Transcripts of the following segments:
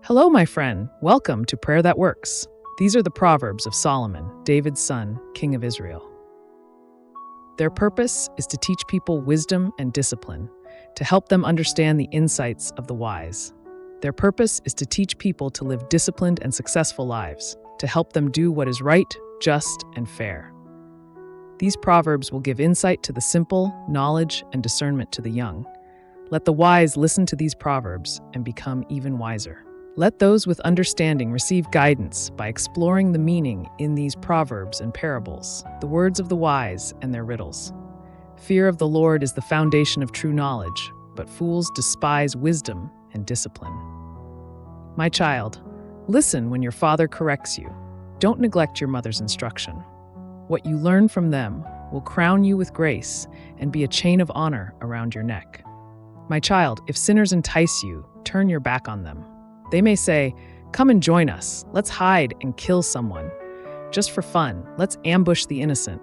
Hello, my friend. Welcome to Prayer That Works. These are the Proverbs of Solomon, David's son, king of Israel. Their purpose is to teach people wisdom and discipline, to help them understand the insights of the wise. Their purpose is to teach people to live disciplined and successful lives, to help them do what is right, just, and fair. These proverbs will give insight to the simple, knowledge, and discernment to the young. Let the wise listen to these proverbs and become even wiser. Let those with understanding receive guidance by exploring the meaning in these proverbs and parables, the words of the wise and their riddles. Fear of the Lord is the foundation of true knowledge, but fools despise wisdom and discipline. My child, listen when your father corrects you. Don't neglect your mother's instruction. What you learn from them will crown you with grace and be a chain of honor around your neck. My child, if sinners entice you, turn your back on them. They may say, "Come and join us. Let's hide and kill someone. Just for fun, let's ambush the innocent.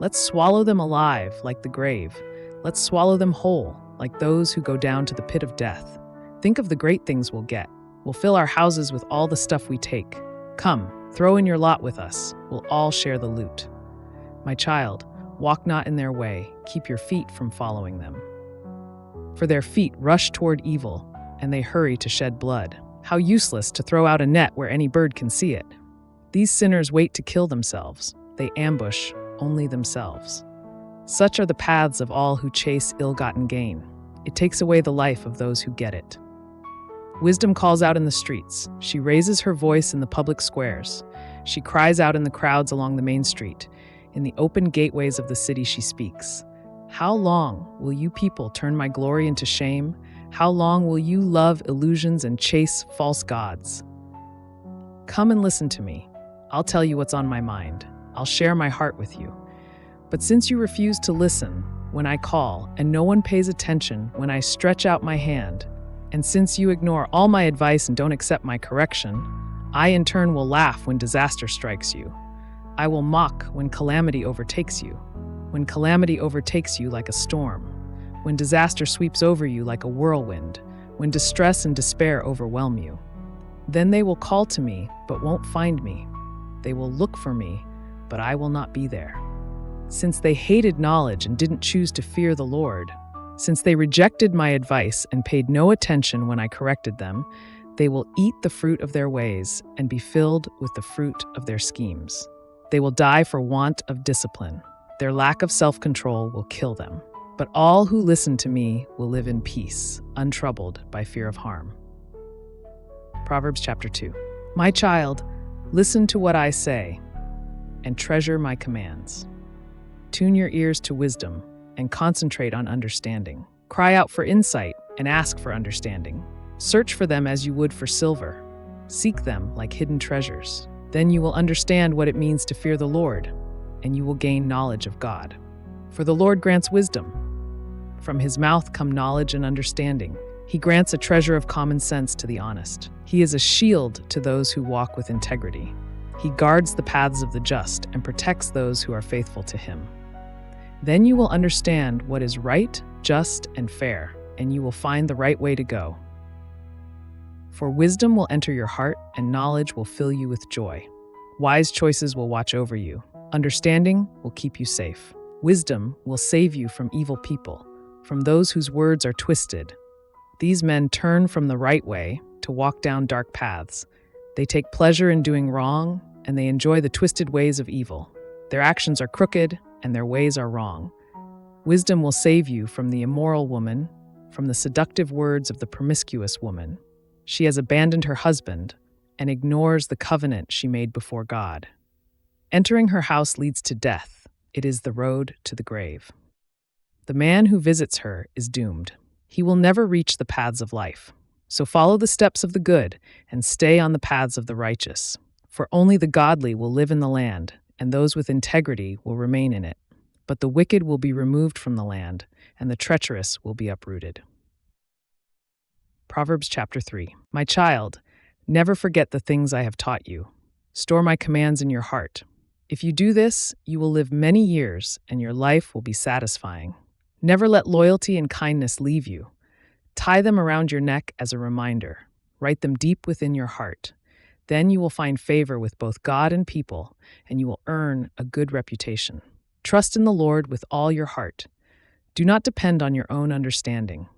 Let's swallow them alive like the grave. Let's swallow them whole like those who go down to the pit of death. Think of the great things we'll get. We'll fill our houses with all the stuff we take. Come, throw in your lot with us. We'll all share the loot." My child, walk not in their way. Keep your feet from following them. For their feet rush toward evil, and they hurry to shed blood. How useless to throw out a net where any bird can see it. These sinners wait to kill themselves. They ambush only themselves. Such are the paths of all who chase ill-gotten gain. It takes away the life of those who get it. Wisdom calls out in the streets. She raises her voice in the public squares. She cries out in the crowds along the main street. In the open gateways of the city she speaks. How long will you people turn my glory into shame? How long will you love illusions and chase false gods? Come and listen to me. I'll tell you what's on my mind. I'll share my heart with you. But since you refuse to listen when I call, and no one pays attention when I stretch out my hand, and since you ignore all my advice and don't accept my correction, I in turn will laugh when disaster strikes you. I will mock when calamity overtakes you. When calamity overtakes you like a storm. When disaster sweeps over you like a whirlwind. When distress and despair overwhelm you. Then they will call to me, but won't find me. They will look for me, but I will not be there. Since they hated knowledge and didn't choose to fear the Lord, since they rejected my advice and paid no attention when I corrected them, they will eat the fruit of their ways and be filled with the fruit of their schemes. They will die for want of discipline. Their lack of self-control will kill them. But all who listen to me will live in peace, untroubled by fear of harm. Proverbs chapter 2. My child, listen to what I say and treasure my commands. Tune your ears to wisdom and concentrate on understanding. Cry out for insight and ask for understanding. Search for them as you would for silver. Seek them like hidden treasures. Then you will understand what it means to fear the Lord, and you will gain knowledge of God. For the Lord grants wisdom. From his mouth come knowledge and understanding. He grants a treasure of common sense to the honest. He is a shield to those who walk with integrity. He guards the paths of the just and protects those who are faithful to him. Then you will understand what is right, just, and fair, and you will find the right way to go. For wisdom will enter your heart, and knowledge will fill you with joy. Wise choices will watch over you. Understanding will keep you safe. Wisdom will save you from evil people, from those whose words are twisted. These men turn from the right way to walk down dark paths. They take pleasure in doing wrong, and they enjoy the twisted ways of evil. Their actions are crooked, and their ways are wrong. Wisdom will save you from the immoral woman, from the seductive words of the promiscuous woman. She has abandoned her husband and ignores the covenant she made before God. Entering her house leads to death. It is the road to the grave. The man who visits her is doomed. He will never reach the paths of life. So follow the steps of the good and stay on the paths of the righteous. For only the godly will live in the land, and those with integrity will remain in it. But the wicked will be removed from the land, and the treacherous will be uprooted. Proverbs chapter 3. My child, never forget the things I have taught you. Store my commands in your heart. If you do this, you will live many years, and your life will be satisfying. Never let loyalty and kindness leave you. Tie them around your neck as a reminder. Write them deep within your heart. Then you will find favor with both God and people, and you will earn a good reputation. Trust in the Lord with all your heart. Do not depend on your own understanding.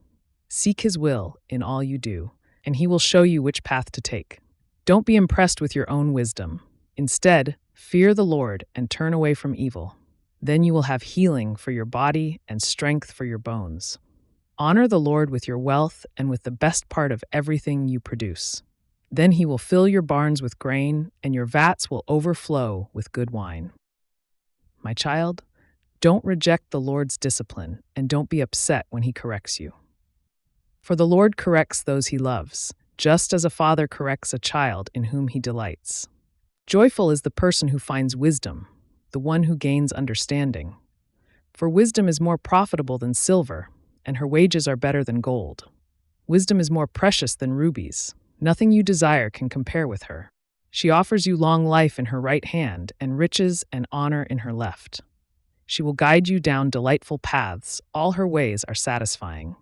Seek His will in all you do, and He will show you which path to take. Don't be impressed with your own wisdom. Instead, fear the Lord and turn away from evil. Then you will have healing for your body and strength for your bones. Honor the Lord with your wealth and with the best part of everything you produce. Then He will fill your barns with grain, and your vats will overflow with good wine. My child, don't reject the Lord's discipline, and don't be upset when He corrects you. For the Lord corrects those He loves, just as a father corrects a child in whom he delights. Joyful is the person who finds wisdom, the one who gains understanding. For wisdom is more profitable than silver, and her wages are better than gold. Wisdom is more precious than rubies. Nothing you desire can compare with her. She offers you long life in her right hand and riches and honor in her left. She will guide you down delightful paths. All her ways are satisfying.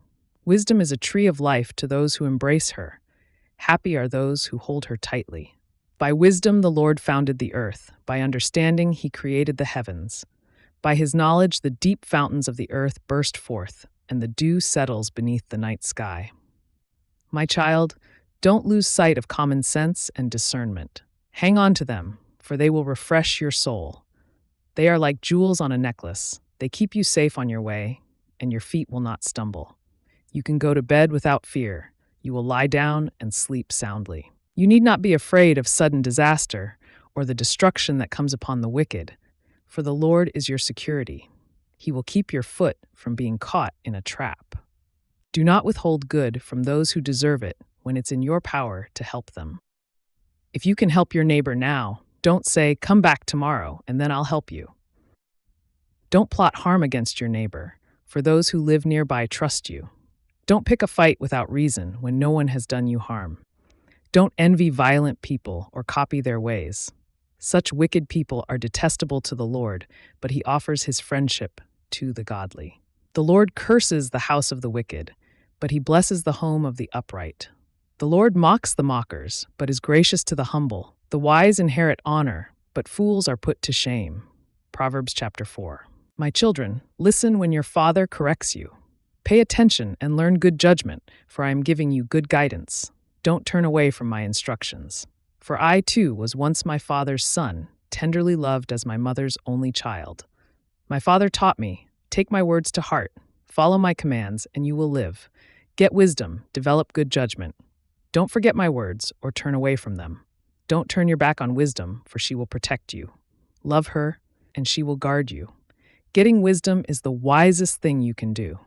Wisdom is a tree of life to those who embrace her. Happy are those who hold her tightly. By wisdom the Lord founded the earth. By understanding He created the heavens. By His knowledge the deep fountains of the earth burst forth, and the dew settles beneath the night sky. My child, don't lose sight of common sense and discernment. Hang on to them, for they will refresh your soul. They are like jewels on a necklace. They keep you safe on your way, and your feet will not stumble. You can go to bed without fear. You will lie down and sleep soundly. You need not be afraid of sudden disaster or the destruction that comes upon the wicked, for the Lord is your security. He will keep your foot from being caught in a trap. Do not withhold good from those who deserve it when it's in your power to help them. If you can help your neighbor now, don't say, "Come back tomorrow, and then I'll help you." Don't plot harm against your neighbor, for those who live nearby trust you. Don't pick a fight without reason when no one has done you harm. Don't envy violent people or copy their ways. Such wicked people are detestable to the Lord, but He offers His friendship to the godly. The Lord curses the house of the wicked, but He blesses the home of the upright. The Lord mocks the mockers, but is gracious to the humble. The wise inherit honor, but fools are put to shame. Proverbs chapter 4. My children, listen when your father corrects you. Pay attention and learn good judgment, for I am giving you good guidance. Don't turn away from my instructions. For I, too, was once my father's son, tenderly loved as my mother's only child. My father taught me, take my words to heart, follow my commands, and you will live. Get wisdom, develop good judgment. Don't forget my words or turn away from them. Don't turn your back on wisdom, for she will protect you. Love her, and she will guard you. Getting wisdom is the wisest thing you can do.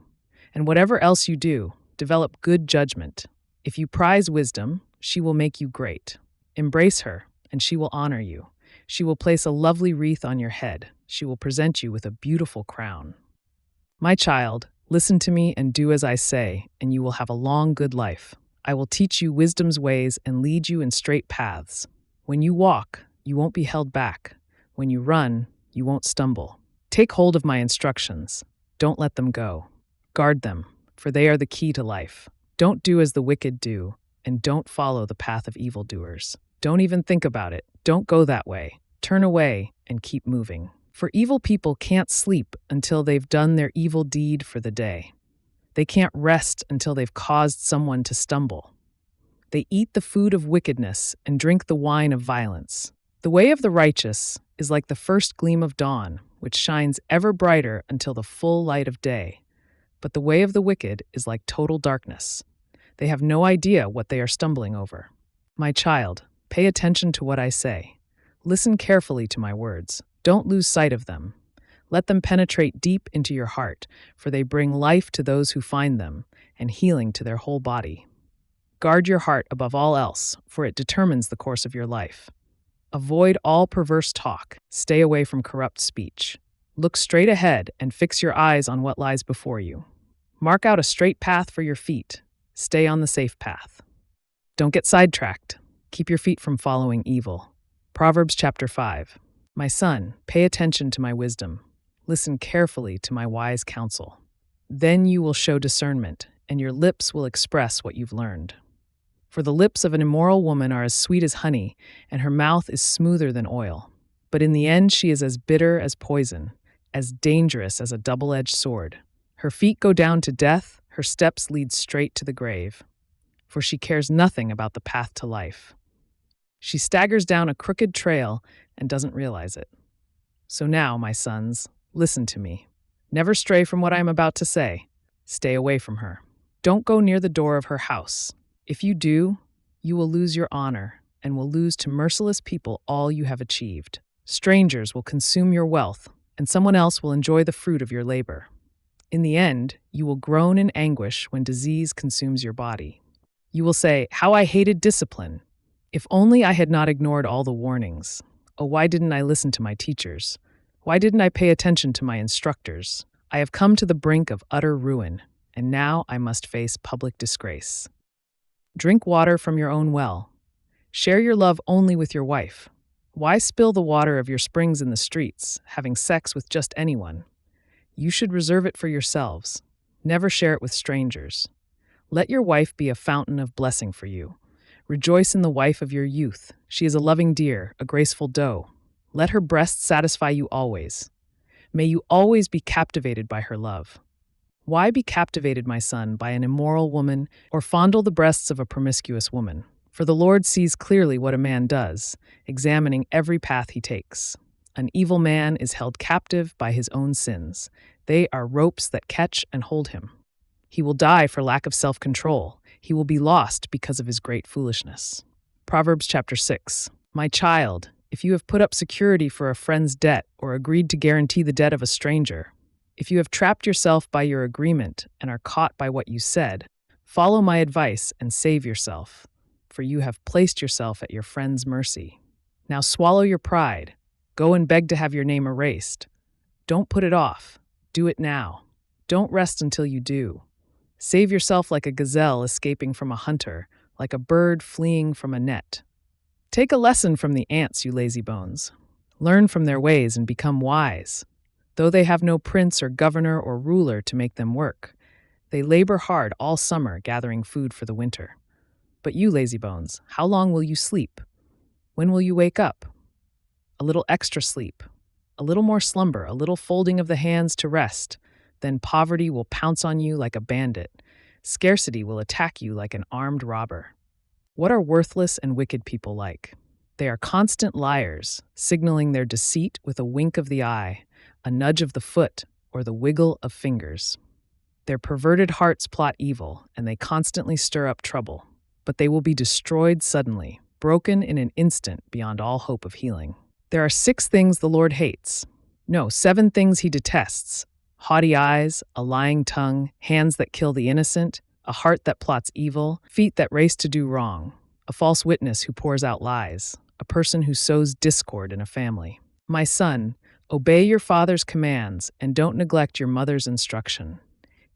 And whatever else you do, develop good judgment. If you prize wisdom, she will make you great. Embrace her, and she will honor you. She will place a lovely wreath on your head. She will present you with a beautiful crown. My child, listen to me and do as I say, and you will have a long, good life. I will teach you wisdom's ways and lead you in straight paths. When you walk, you won't be held back. When you run, you won't stumble. Take hold of my instructions. Don't let them go. Guard them, for they are the key to life. Don't do as the wicked do, and don't follow the path of evildoers. Don't even think about it. Don't go that way. Turn away and keep moving. For evil people can't sleep until they've done their evil deed for the day. They can't rest until they've caused someone to stumble. They eat the food of wickedness and drink the wine of violence. The way of the righteous is like the first gleam of dawn, which shines ever brighter until the full light of day. But the way of the wicked is like total darkness. They have no idea what they are stumbling over. My child, pay attention to what I say. Listen carefully to my words. Don't lose sight of them. Let them penetrate deep into your heart, for they bring life to those who find them and healing to their whole body. Guard your heart above all else, for it determines the course of your life. Avoid all perverse talk. Stay away from corrupt speech. Look straight ahead and fix your eyes on what lies before you. Mark out a straight path for your feet. Stay on the safe path. Don't get sidetracked. Keep your feet from following evil. Proverbs chapter 5. My son, pay attention to my wisdom. Listen carefully to my wise counsel. Then you will show discernment, and your lips will express what you've learned. For the lips of an immoral woman are as sweet as honey, and her mouth is smoother than oil. But in the end she is as bitter as poison, as dangerous as a double-edged sword. Her feet go down to death, her steps lead straight to the grave. For she cares nothing about the path to life. She staggers down a crooked trail and doesn't realize it. So now, my sons, listen to me. Never stray from what I am about to say. Stay away from her. Don't go near the door of her house. If you do, you will lose your honor and will lose to merciless people all you have achieved. Strangers will consume your wealth, and someone else will enjoy the fruit of your labor. In the end, you will groan in anguish when disease consumes your body. You will say, "How I hated discipline! If only I had not ignored all the warnings. Oh, why didn't I listen to my teachers? Why didn't I pay attention to my instructors? I have come to the brink of utter ruin, and now I must face public disgrace." Drink water from your own well. Share your love only with your wife. Why spill the water of your springs in the streets, having sex with just anyone? You should reserve it for yourselves. Never share it with strangers. Let your wife be a fountain of blessing for you. Rejoice in the wife of your youth. She is a loving deer, a graceful doe. Let her breasts satisfy you always. May you always be captivated by her love. Why be captivated, my son, by an immoral woman, or fondle the breasts of a promiscuous woman? For the Lord sees clearly what a man does, examining every path he takes. An evil man is held captive by his own sins. They are ropes that catch and hold him. He will die for lack of self-control. He will be lost because of his great foolishness. Proverbs chapter 6. My child, if you have put up security for a friend's debt or agreed to guarantee the debt of a stranger, if you have trapped yourself by your agreement and are caught by what you said, follow my advice and save yourself, for you have placed yourself at your friend's mercy. Now swallow your pride. Go and beg to have your name erased. Don't put it off. Do it now. Don't rest until you do. Save yourself like a gazelle escaping from a hunter, like a bird fleeing from a net. Take a lesson from the ants, you lazybones. Learn from their ways and become wise. Though they have no prince or governor or ruler to make them work, they labor hard all summer gathering food for the winter. But you lazybones, how long will you sleep? When will you wake up? A little extra sleep, a little more slumber, a little folding of the hands to rest. Then poverty will pounce on you like a bandit. Scarcity will attack you like an armed robber. What are worthless and wicked people like? They are constant liars, signaling their deceit with a wink of the eye, a nudge of the foot, or the wiggle of fingers. Their perverted hearts plot evil, and they constantly stir up trouble. But they will be destroyed suddenly, broken in an instant beyond all hope of healing. There are 6 things the Lord hates. No, 7 things he detests. Haughty eyes, a lying tongue, hands that kill the innocent, a heart that plots evil, feet that race to do wrong, a false witness who pours out lies, a person who sows discord in a family. My son, obey your father's commands and don't neglect your mother's instruction.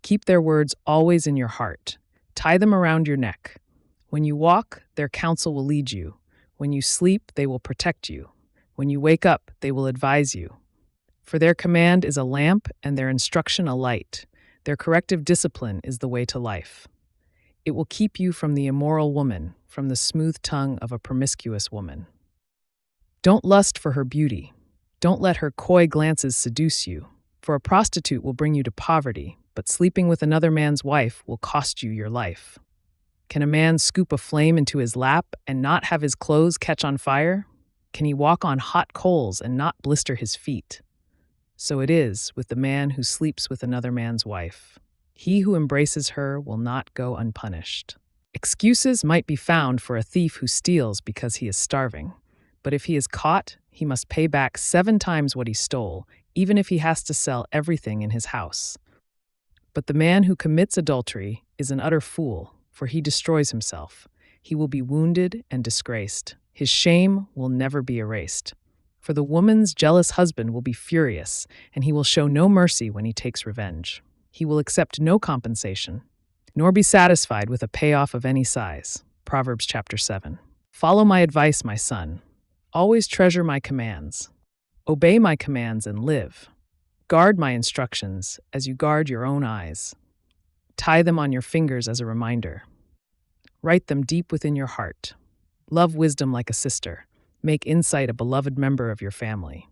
Keep their words always in your heart. Tie them around your neck. When you walk, their counsel will lead you. When you sleep, they will protect you. When you wake up, they will advise you. For their command is a lamp and their instruction a light. Their corrective discipline is the way to life. It will keep you from the immoral woman, from the smooth tongue of a promiscuous woman. Don't lust for her beauty. Don't let her coy glances seduce you, for a prostitute will bring you to poverty, but sleeping with another man's wife will cost you your life. Can a man scoop a flame into his lap and not have his clothes catch on fire? Can he walk on hot coals and not blister his feet? So it is with the man who sleeps with another man's wife. He who embraces her will not go unpunished. Excuses might be found for a thief who steals because he is starving, but if he is caught, he must pay back 7 times what he stole, even if he has to sell everything in his house. But the man who commits adultery is an utter fool, for he destroys himself. He will be wounded and disgraced. His shame will never be erased. For the woman's jealous husband will be furious, and he will show no mercy when he takes revenge. He will accept no compensation, nor be satisfied with a payoff of any size. Proverbs chapter 7. Follow my advice, my son. Always treasure my commands. Obey my commands and live. Guard my instructions as you guard your own eyes. Tie them on your fingers as a reminder. Write them deep within your heart. Love wisdom like a sister. Make insight a beloved member of your family.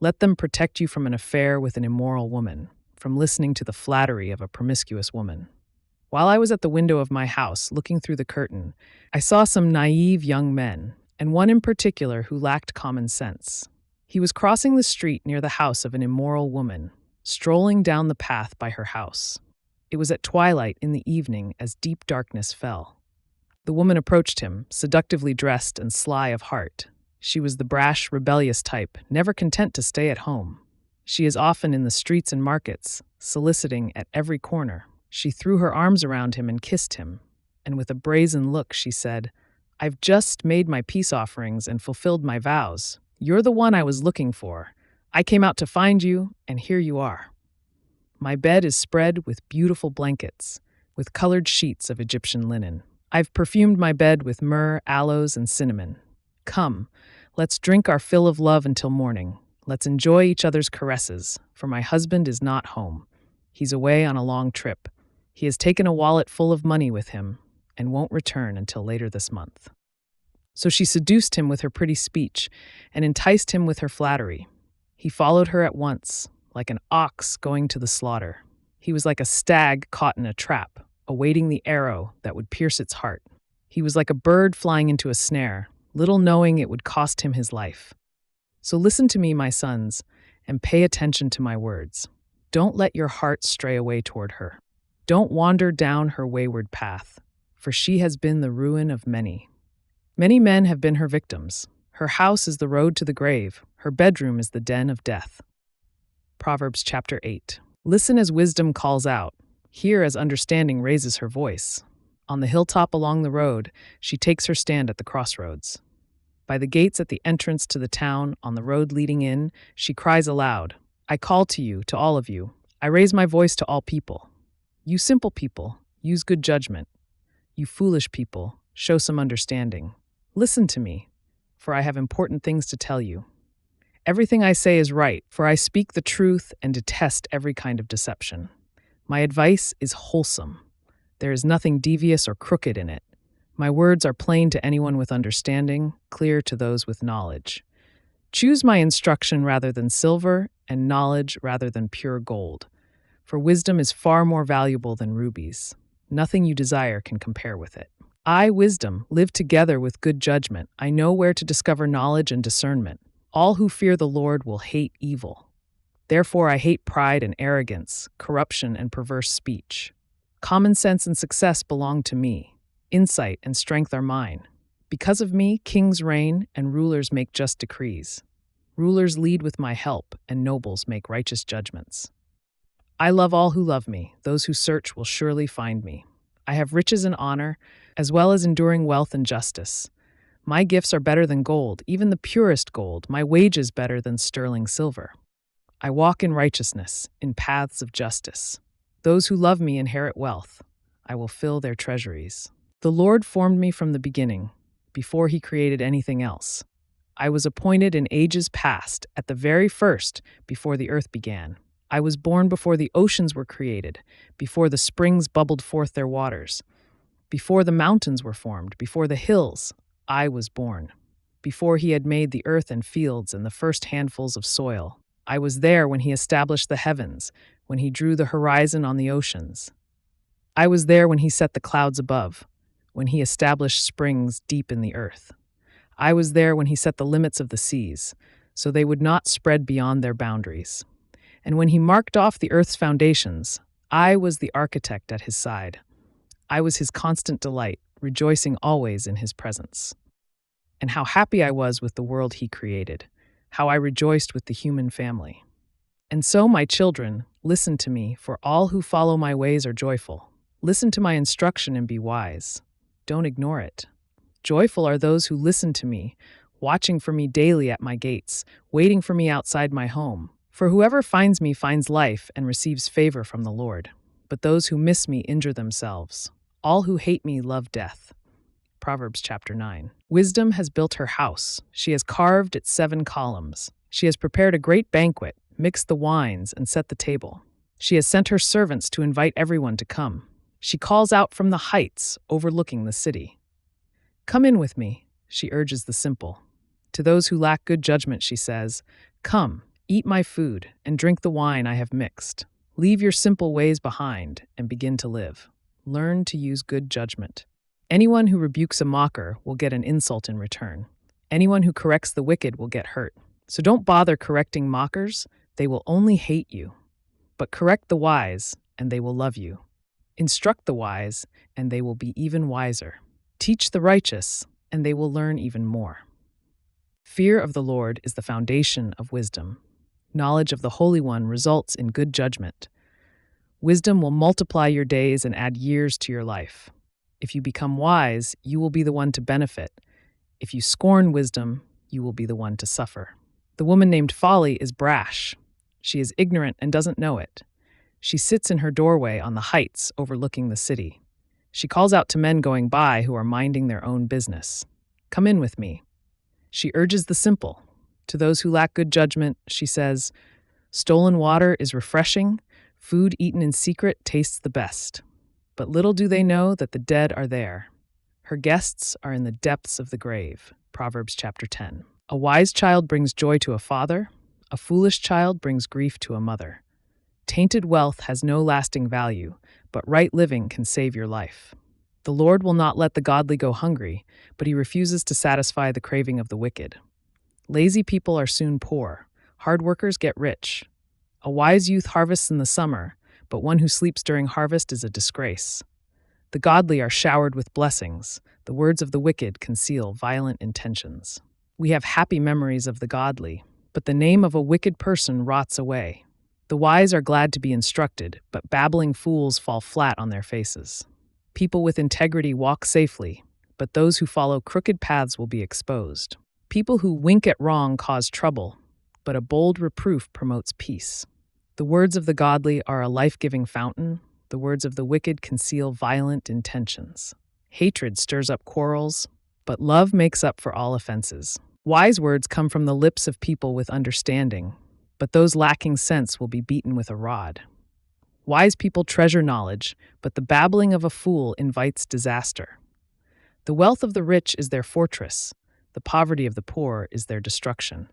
Let them protect you from an affair with an immoral woman, from listening to the flattery of a promiscuous woman. While I was at the window of my house looking through the curtain, I saw some naive young men, and one in particular who lacked common sense. He was crossing the street near the house of an immoral woman, strolling down the path by her house. It was at twilight in the evening as deep darkness fell. The woman approached him, seductively dressed and sly of heart. She was the brash, rebellious type, never content to stay at home. She is often in the streets and markets, soliciting at every corner. She threw her arms around him and kissed him, and with a brazen look she said, "I've just made my peace offerings and fulfilled my vows. You're the one I was looking for. I came out to find you, and here you are. My bed is spread with beautiful blankets, with colored sheets of Egyptian linen. I've perfumed my bed with myrrh, aloes, and cinnamon. Come, let's drink our fill of love until morning. Let's enjoy each other's caresses, for my husband is not home. He's away on a long trip. He has taken a wallet full of money with him and won't return until later this month." So she seduced him with her pretty speech and enticed him with her flattery. He followed her at once, like an ox going to the slaughter. He was like a stag caught in a trap, awaiting the arrow that would pierce its heart. He was like a bird flying into a snare, little knowing it would cost him his life. So listen to me, my sons, and pay attention to my words. Don't let your heart stray away toward her. Don't wander down her wayward path, for she has been the ruin of many. Many men have been her victims. Her house is the road to the grave. Her bedroom is the den of death. Proverbs chapter 8. Listen as wisdom calls out. Hear as understanding raises her voice. On the hilltop along the road, she takes her stand at the crossroads. By the gates at the entrance to the town, on the road leading in, she cries aloud, "I call to you, to all of you. I raise my voice to all people. You simple people, use good judgment. You foolish people, show some understanding. Listen to me, for I have important things to tell you. Everything I say is right, for I speak the truth and detest every kind of deception. My advice is wholesome. There is nothing devious or crooked in it. My words are plain to anyone with understanding, clear to those with knowledge. Choose my instruction rather than silver, and knowledge rather than pure gold. For wisdom is far more valuable than rubies. Nothing you desire can compare with it. I, wisdom, live together with good judgment. I know where to discover knowledge and discernment. All who fear the Lord will hate evil. Therefore I hate pride and arrogance, corruption and perverse speech. Common sense and success belong to me. Insight and strength are mine. Because of me, kings reign and rulers make just decrees. Rulers lead with my help, and nobles make righteous judgments. I love all who love me. Those who search will surely find me. I have riches and honor, as well as enduring wealth and justice. My gifts are better than gold, even the purest gold, my wages better than sterling silver. I walk in righteousness, in paths of justice. Those who love me inherit wealth. I will fill their treasuries. The Lord formed me from the beginning, before he created anything else. I was appointed in ages past, at the very first, before the earth began. I was born before the oceans were created, before the springs bubbled forth their waters. Before the mountains were formed, before the hills, I was born. Before he had made the earth and fields and the first handfuls of soil, I was there when he established the heavens, when he drew the horizon on the oceans. I was there when he set the clouds above, when he established springs deep in the earth. I was there when he set the limits of the seas, so they would not spread beyond their boundaries. And when he marked off the earth's foundations, I was the architect at his side. I was his constant delight, rejoicing always in his presence. And how happy I was with the world he created, how I rejoiced with the human family. And so, my children, listen to me, for all who follow my ways are joyful. Listen to my instruction and be wise. Don't ignore it. Joyful are those who listen to me, watching for me daily at my gates, waiting for me outside my home. For whoever finds me finds life and receives favor from the Lord. But those who miss me injure themselves. All who hate me love death. Proverbs chapter 9. Wisdom has built her house. She has carved its 7 columns. She has prepared a great banquet, mixed the wines, and set the table. She has sent her servants to invite everyone to come. She calls out from the heights overlooking the city. Come in with me, she urges the simple. To those who lack good judgment, she says, come, eat my food and drink the wine I have mixed. Leave your simple ways behind and begin to live. Learn to use good judgment. Anyone who rebukes a mocker will get an insult in return. Anyone who corrects the wicked will get hurt. So don't bother correcting mockers, they will only hate you. But correct the wise, and they will love you. Instruct the wise, and they will be even wiser. Teach the righteous, and they will learn even more. Fear of the Lord is the foundation of wisdom. Knowledge of the Holy One results in good judgment. Wisdom will multiply your days and add years to your life. If you become wise, you will be the one to benefit. If you scorn wisdom, you will be the one to suffer. The woman named Folly is brash. She is ignorant and doesn't know it. She sits in her doorway on the heights overlooking the city. She calls out to men going by who are minding their own business. Come in with me. She urges the simple. To those who lack good judgment, she says, stolen water is refreshing, food eaten in secret tastes the best. But little do they know that the dead are there. Her guests are in the depths of the grave. Proverbs chapter 10. A wise child brings joy to a father. A foolish child brings grief to a mother. Tainted wealth has no lasting value, but right living can save your life. The Lord will not let the godly go hungry, but he refuses to satisfy the craving of the wicked. Lazy people are soon poor. Hard workers get rich. A wise youth harvests in the summer, but one who sleeps during harvest is a disgrace. The godly are showered with blessings. The words of the wicked conceal violent intentions. We have happy memories of the godly, but the name of a wicked person rots away. The wise are glad to be instructed, but babbling fools fall flat on their faces. People with integrity walk safely, but those who follow crooked paths will be exposed. People who wink at wrong cause trouble, but a bold reproof promotes peace. The words of the godly are a life-giving fountain. The words of the wicked conceal violent intentions. Hatred stirs up quarrels, but love makes up for all offenses. Wise words come from the lips of people with understanding, but those lacking sense will be beaten with a rod. Wise people treasure knowledge, but the babbling of a fool invites disaster. The wealth of the rich is their fortress. The poverty of the poor is their destruction.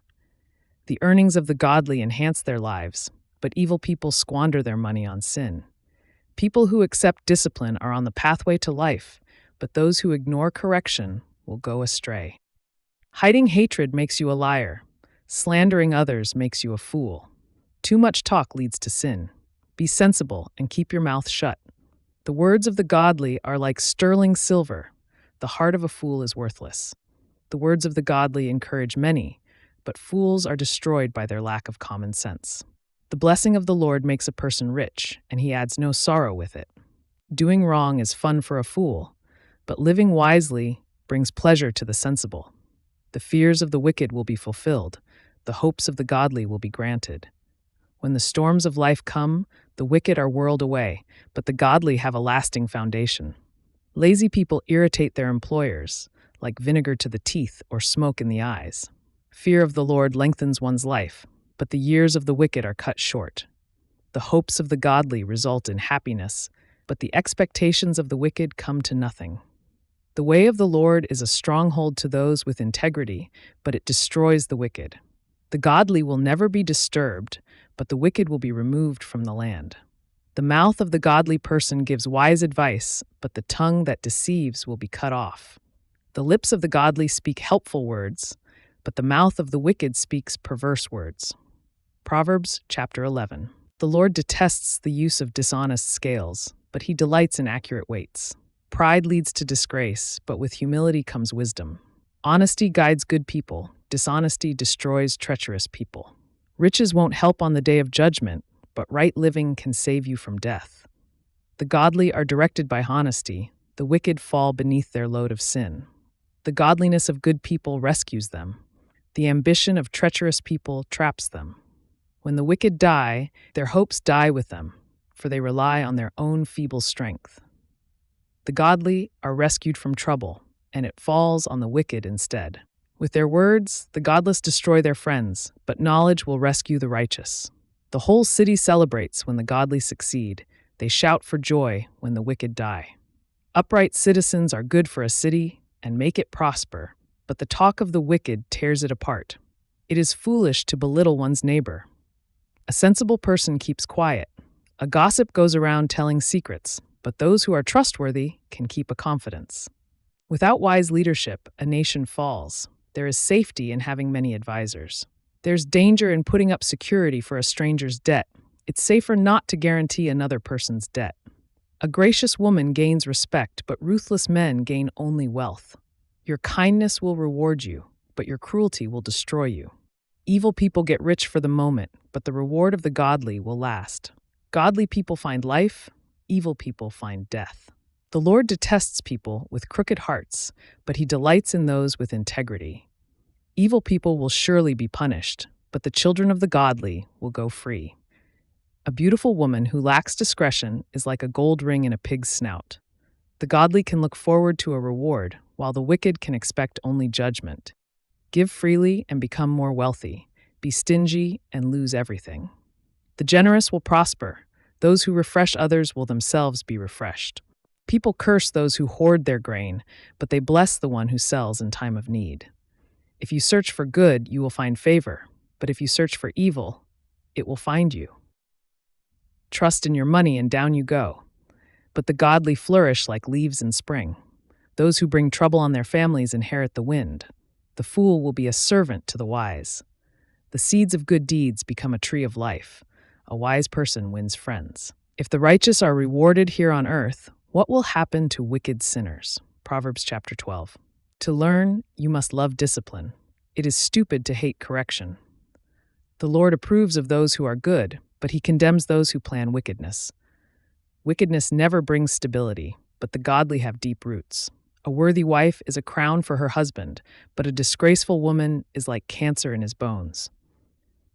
The earnings of the godly enhance their lives, but evil people squander their money on sin. People who accept discipline are on the pathway to life, but those who ignore correction will go astray. Hiding hatred makes you a liar. Slandering others makes you a fool. Too much talk leads to sin. Be sensible and keep your mouth shut. The words of the godly are like sterling silver. The heart of a fool is worthless. The words of the godly encourage many, but fools are destroyed by their lack of common sense. The blessing of the Lord makes a person rich, and he adds no sorrow with it. Doing wrong is fun for a fool, but living wisely brings pleasure to the sensible. The fears of the wicked will be fulfilled. The hopes of the godly will be granted. When the storms of life come, the wicked are whirled away, but the godly have a lasting foundation. Lazy people irritate their employers, like vinegar to the teeth or smoke in the eyes. Fear of the Lord lengthens one's life, but the years of the wicked are cut short. The hopes of the godly result in happiness, but the expectations of the wicked come to nothing. The way of the Lord is a stronghold to those with integrity, but it destroys the wicked. The godly will never be disturbed, but the wicked will be removed from the land. The mouth of the godly person gives wise advice, but the tongue that deceives will be cut off. The lips of the godly speak helpful words, but the mouth of the wicked speaks perverse words. Proverbs chapter 11. The Lord detests the use of dishonest scales, but he delights in accurate weights. Pride leads to disgrace, but with humility comes wisdom. Honesty guides good people. Dishonesty destroys treacherous people. Riches won't help on the day of judgment, but right living can save you from death. The godly are directed by honesty. The wicked fall beneath their load of sin. The godliness of good people rescues them. The ambition of treacherous people traps them. When the wicked die, their hopes die with them, for they rely on their own feeble strength. The godly are rescued from trouble, and it falls on the wicked instead. With their words, the godless destroy their friends, but knowledge will rescue the righteous. The whole city celebrates when the godly succeed. They shout for joy when the wicked die. Upright citizens are good for a city and make it prosper, but the talk of the wicked tears it apart. It is foolish to belittle one's neighbor. A sensible person keeps quiet. A gossip goes around telling secrets, but those who are trustworthy can keep a confidence. Without wise leadership, a nation falls. There is safety in having many advisors. There's danger in putting up security for a stranger's debt. It's safer not to guarantee another person's debt. A gracious woman gains respect, but ruthless men gain only wealth. Your kindness will reward you, but your cruelty will destroy you. Evil people get rich for the moment, but the reward of the godly will last. Godly people find life, evil people find death. The Lord detests people with crooked hearts, but he delights in those with integrity. Evil people will surely be punished, but the children of the godly will go free. A beautiful woman who lacks discretion is like a gold ring in a pig's snout. The godly can look forward to a reward, while the wicked can expect only judgment. Give freely and become more wealthy. Be stingy and lose everything. The generous will prosper. Those who refresh others will themselves be refreshed. People curse those who hoard their grain, but they bless the one who sells in time of need. If you search for good, you will find favor, but if you search for evil, it will find you. Trust in your money and down you go. But the godly flourish like leaves in spring. Those who bring trouble on their families inherit the wind. The fool will be a servant to the wise. The seeds of good deeds become a tree of life. A wise person wins friends. If the righteous are rewarded here on earth, what will happen to wicked sinners? Proverbs chapter 12. To learn, you must love discipline. It is stupid to hate correction. The Lord approves of those who are good, but he condemns those who plan wickedness. Wickedness never brings stability, but the godly have deep roots. A worthy wife is a crown for her husband, but a disgraceful woman is like cancer in his bones.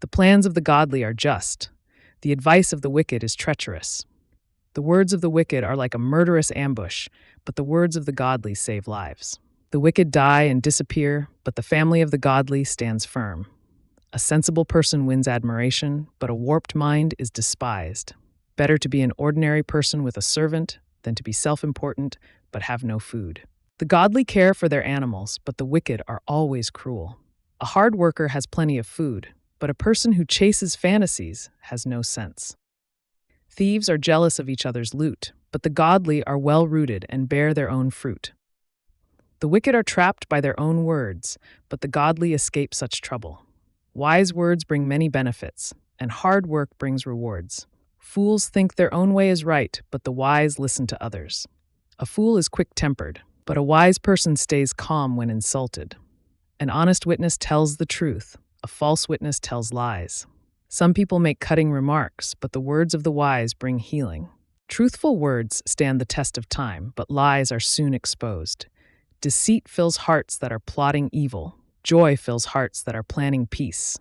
The plans of the godly are just. The advice of the wicked is treacherous. The words of the wicked are like a murderous ambush, but the words of the godly save lives. The wicked die and disappear, but the family of the godly stands firm. A sensible person wins admiration, but a warped mind is despised. Better to be an ordinary person with a servant than to be self-important but have no food. The godly care for their animals, but the wicked are always cruel. A hard worker has plenty of food, but a person who chases fantasies has no sense. Thieves are jealous of each other's loot, but the godly are well-rooted and bear their own fruit. The wicked are trapped by their own words, but the godly escape such trouble. Wise words bring many benefits, and hard work brings rewards. Fools think their own way is right, but the wise listen to others. A fool is quick-tempered, but a wise person stays calm when insulted. An honest witness tells the truth. A false witness tells lies. Some people make cutting remarks, but the words of the wise bring healing. Truthful words stand the test of time, but lies are soon exposed. Deceit fills hearts that are plotting evil. Joy fills hearts that are planning peace.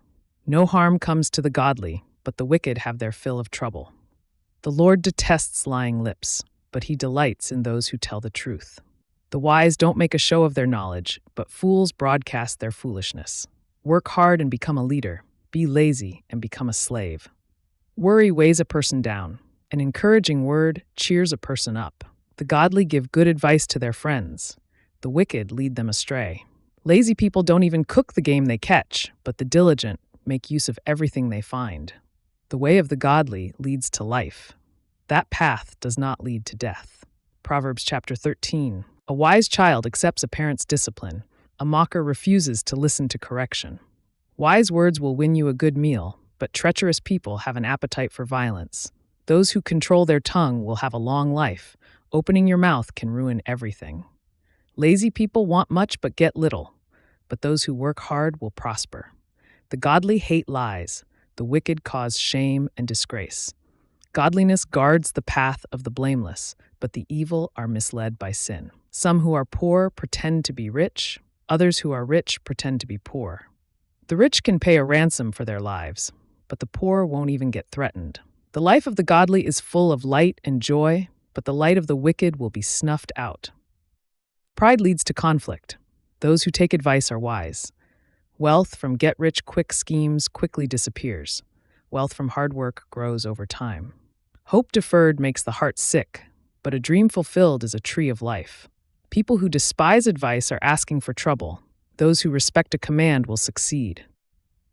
No harm comes to the godly, but the wicked have their fill of trouble. The Lord detests lying lips, but he delights in those who tell the truth. The wise don't make a show of their knowledge, but fools broadcast their foolishness. Work hard and become a leader. Be lazy and become a slave. Worry weighs a person down. An encouraging word cheers a person up. The godly give good advice to their friends. The wicked lead them astray. Lazy people don't even cook the game they catch, but the diligent make use of everything they find. The way of the godly leads to life. That path does not lead to death. Proverbs chapter 13. A wise child accepts a parent's discipline. A mocker refuses to listen to correction. Wise words will win you a good meal, but treacherous people have an appetite for violence. Those who control their tongue will have a long life. Opening your mouth can ruin everything. Lazy people want much but get little, but those who work hard will prosper. The godly hate lies. The wicked cause shame and disgrace. Godliness guards the path of the blameless, but the evil are misled by sin. Some who are poor pretend to be rich. Others who are rich pretend to be poor. The rich can pay a ransom for their lives, but the poor won't even get threatened. The life of the godly is full of light and joy, but the light of the wicked will be snuffed out. Pride leads to conflict. Those who take advice are wise. Wealth from get-rich-quick schemes quickly disappears. Wealth from hard work grows over time. Hope deferred makes the heart sick, but a dream fulfilled is a tree of life. People who despise advice are asking for trouble. Those who respect a command will succeed.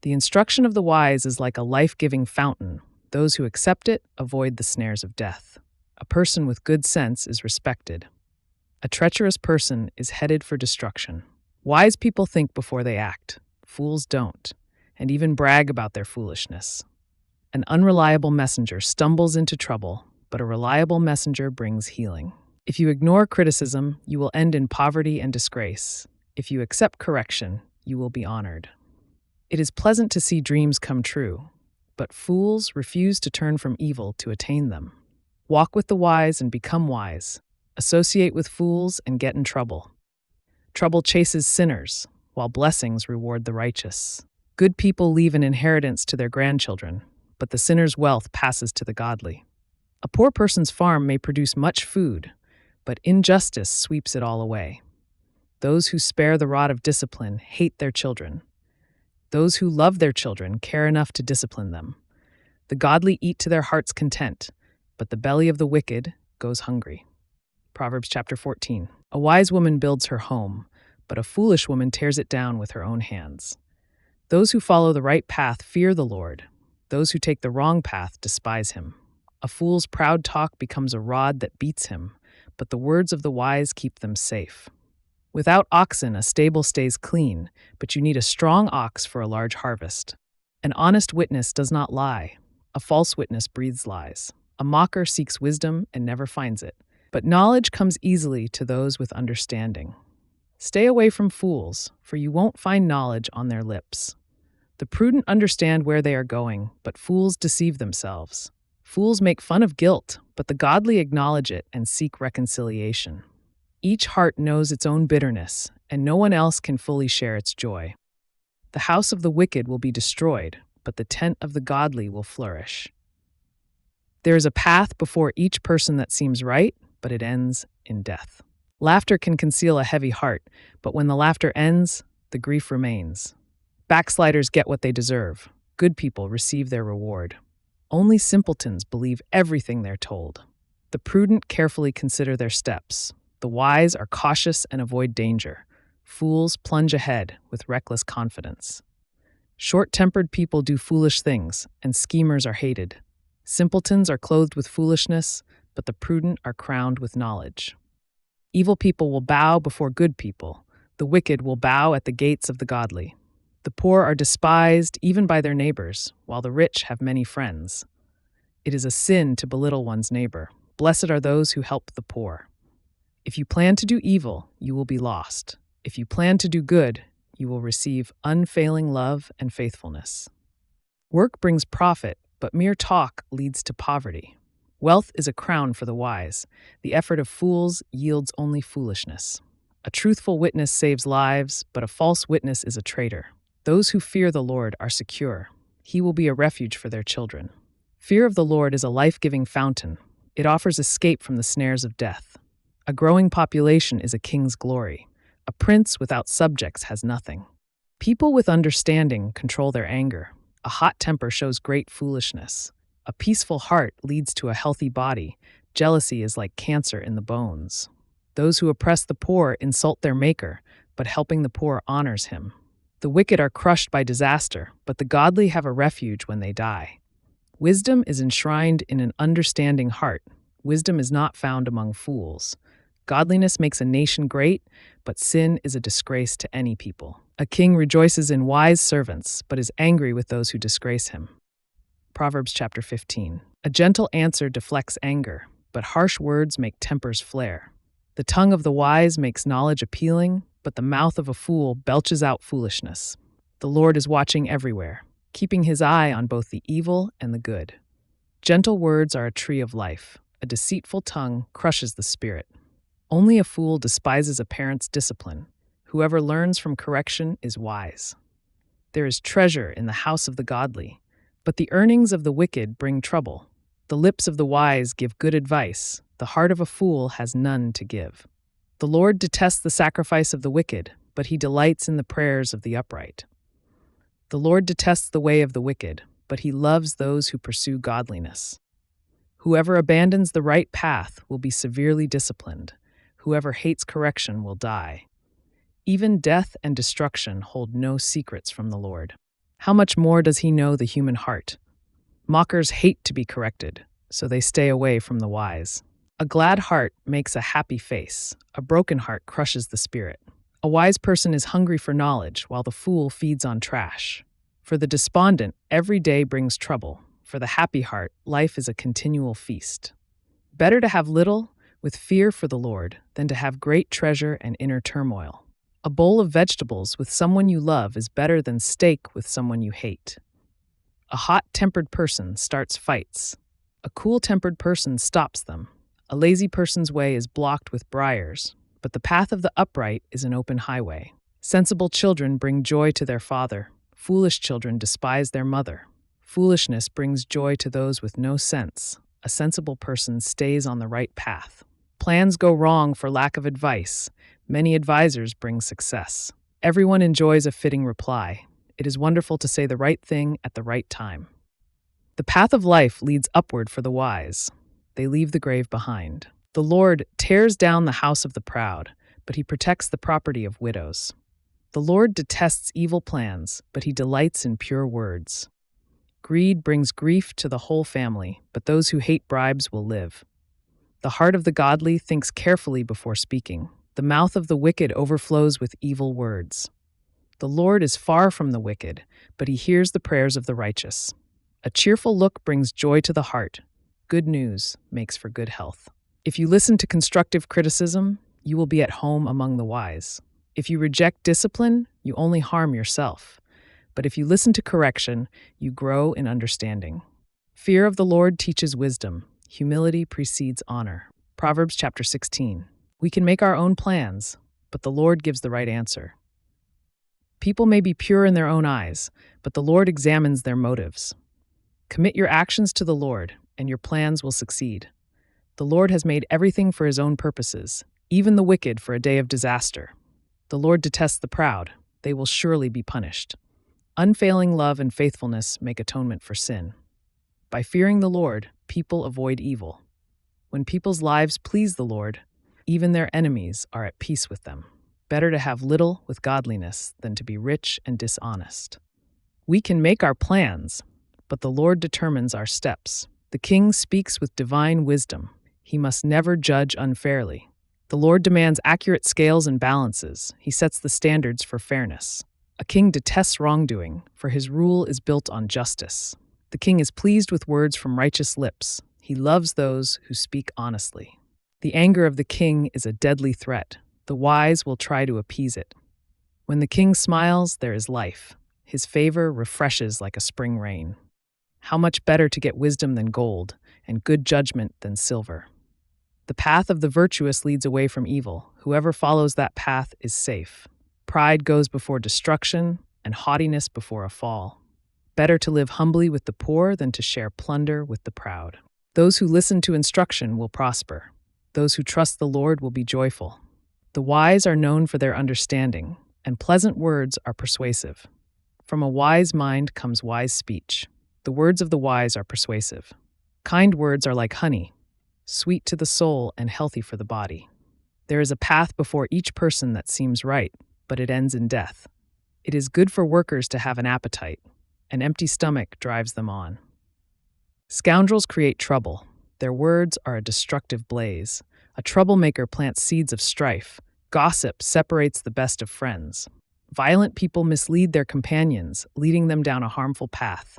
The instruction of the wise is like a life-giving fountain. Those who accept it avoid the snares of death. A person with good sense is respected. A treacherous person is headed for destruction. Wise people think before they act. Fools don't, and even brag about their foolishness. An unreliable messenger stumbles into trouble, but a reliable messenger brings healing. If you ignore criticism, you will end in poverty and disgrace. If you accept correction, you will be honored. It is pleasant to see dreams come true, but fools refuse to turn from evil to attain them. Walk with the wise and become wise. Associate with fools and get in trouble. Trouble chases sinners, while blessings reward the righteous. Good people leave an inheritance to their grandchildren, but the sinner's wealth passes to the godly. A poor person's farm may produce much food, but injustice sweeps it all away. Those who spare the rod of discipline hate their children. Those who love their children care enough to discipline them. The godly eat to their heart's content, but the belly of the wicked goes hungry. Proverbs chapter 14. A wise woman builds her home, but a foolish woman tears it down with her own hands. Those who follow the right path fear the Lord. Those who take the wrong path despise him. A fool's proud talk becomes a rod that beats him, but the words of the wise keep them safe. Without oxen, a stable stays clean, but you need a strong ox for a large harvest. An honest witness does not lie. A false witness breathes lies. A mocker seeks wisdom and never finds it, but knowledge comes easily to those with understanding. Stay away from fools, for you won't find knowledge on their lips. The prudent understand where they are going, but fools deceive themselves. Fools make fun of guilt, but the godly acknowledge it and seek reconciliation. Each heart knows its own bitterness, and no one else can fully share its joy. The house of the wicked will be destroyed, but the tent of the godly will flourish. There is a path before each person that seems right, but it ends in death. Laughter can conceal a heavy heart, but when the laughter ends, the grief remains. Backsliders get what they deserve. Good people receive their reward. Only simpletons believe everything they're told. The prudent carefully consider their steps. The wise are cautious and avoid danger. Fools plunge ahead with reckless confidence. Short-tempered people do foolish things, and schemers are hated. Simpletons are clothed with foolishness, but the prudent are crowned with knowledge. Evil people will bow before good people. The wicked will bow at the gates of the godly. The poor are despised even by their neighbors, while the rich have many friends. It is a sin to belittle one's neighbor. Blessed are those who help the poor. If you plan to do evil, you will be lost. If you plan to do good, you will receive unfailing love and faithfulness. Work brings profit, but mere talk leads to poverty. Wealth is a crown for the wise. The effort of fools yields only foolishness. A truthful witness saves lives, but a false witness is a traitor. Those who fear the Lord are secure. He will be a refuge for their children. Fear of the Lord is a life-giving fountain. It offers escape from the snares of death. A growing population is a king's glory. A prince without subjects has nothing. People with understanding control their anger. A hot temper shows great foolishness. A peaceful heart leads to a healthy body. Jealousy is like cancer in the bones. Those who oppress the poor insult their maker, but helping the poor honors him. The wicked are crushed by disaster, but the godly have a refuge when they die. Wisdom is enshrined in an understanding heart. Wisdom is not found among fools. Godliness makes a nation great, but sin is a disgrace to any people. A king rejoices in wise servants, but is angry with those who disgrace him. Proverbs chapter 15. A gentle answer deflects anger, but harsh words make tempers flare. The tongue of the wise makes knowledge appealing, but the mouth of a fool belches out foolishness. The Lord is watching everywhere, keeping his eye on both the evil and the good. Gentle words are a tree of life. A deceitful tongue crushes the spirit. Only a fool despises a parent's discipline. Whoever learns from correction is wise. There is treasure in the house of the godly, but the earnings of the wicked bring trouble. The lips of the wise give good advice. The heart of a fool has none to give. The Lord detests the sacrifice of the wicked, but he delights in the prayers of the upright. The Lord detests the way of the wicked, but he loves those who pursue godliness. Whoever abandons the right path will be severely disciplined. Whoever hates correction will die. Even death and destruction hold no secrets from the Lord. How much more does he know the human heart? Mockers hate to be corrected, so they stay away from the wise. A glad heart makes a happy face. A broken heart crushes the spirit. A wise person is hungry for knowledge, while the fool feeds on trash. For the despondent, every day brings trouble. For the happy heart, life is a continual feast. Better to have little, with fear for the Lord, than to have great treasure and inner turmoil. A bowl of vegetables with someone you love is better than steak with someone you hate. A hot-tempered person starts fights. A cool-tempered person stops them. A lazy person's way is blocked with briars, but the path of the upright is an open highway. Sensible children bring joy to their father. Foolish children despise their mother. Foolishness brings joy to those with no sense. A sensible person stays on the right path. Plans go wrong for lack of advice. Many advisors bring success. Everyone enjoys a fitting reply. It is wonderful to say the right thing at the right time. The path of life leads upward for the wise. They leave the grave behind. The Lord tears down the house of the proud, but he protects the property of widows. The Lord detests evil plans, but he delights in pure words. Greed brings grief to the whole family, but those who hate bribes will live. The heart of the godly thinks carefully before speaking. The mouth of the wicked overflows with evil words. The Lord is far from the wicked, but he hears the prayers of the righteous. A cheerful look brings joy to the heart. Good news makes for good health. If you listen to constructive criticism, you will be at home among the wise. If you reject discipline, you only harm yourself. But if you listen to correction, you grow in understanding. Fear of the Lord teaches wisdom. Humility precedes honor. Proverbs chapter 16. We can make our own plans, but the Lord gives the right answer. People may be pure in their own eyes, but the Lord examines their motives. Commit your actions to the Lord, and your plans will succeed. The Lord has made everything for his own purposes, even the wicked for a day of disaster. The Lord detests the proud. They will surely be punished. Unfailing love and faithfulness make atonement for sin. By fearing the Lord, people avoid evil. When people's lives please the Lord, even their enemies are at peace with them. Better to have little with godliness than to be rich and dishonest. We can make our plans, but the Lord determines our steps. The king speaks with divine wisdom. He must never judge unfairly. The Lord demands accurate scales and balances. He sets the standards for fairness. A king detests wrongdoing, for his rule is built on justice. The king is pleased with words from righteous lips. He loves those who speak honestly. The anger of the king is a deadly threat. The wise will try to appease it. When the king smiles, there is life. His favor refreshes like a spring rain. How much better to get wisdom than gold, and good judgment than silver. The path of the virtuous leads away from evil. Whoever follows that path is safe. Pride goes before destruction, and haughtiness before a fall. Better to live humbly with the poor than to share plunder with the proud. Those who listen to instruction will prosper. Those who trust the Lord will be joyful. The wise are known for their understanding, and pleasant words are persuasive. From a wise mind comes wise speech. The words of the wise are persuasive. Kind words are like honey, sweet to the soul and healthy for the body. There is a path before each person that seems right, but it ends in death. It is good for workers to have an appetite. An empty stomach drives them on. Scoundrels create trouble. Their words are a destructive blaze. A troublemaker plants seeds of strife. Gossip separates the best of friends. Violent people mislead their companions, leading them down a harmful path.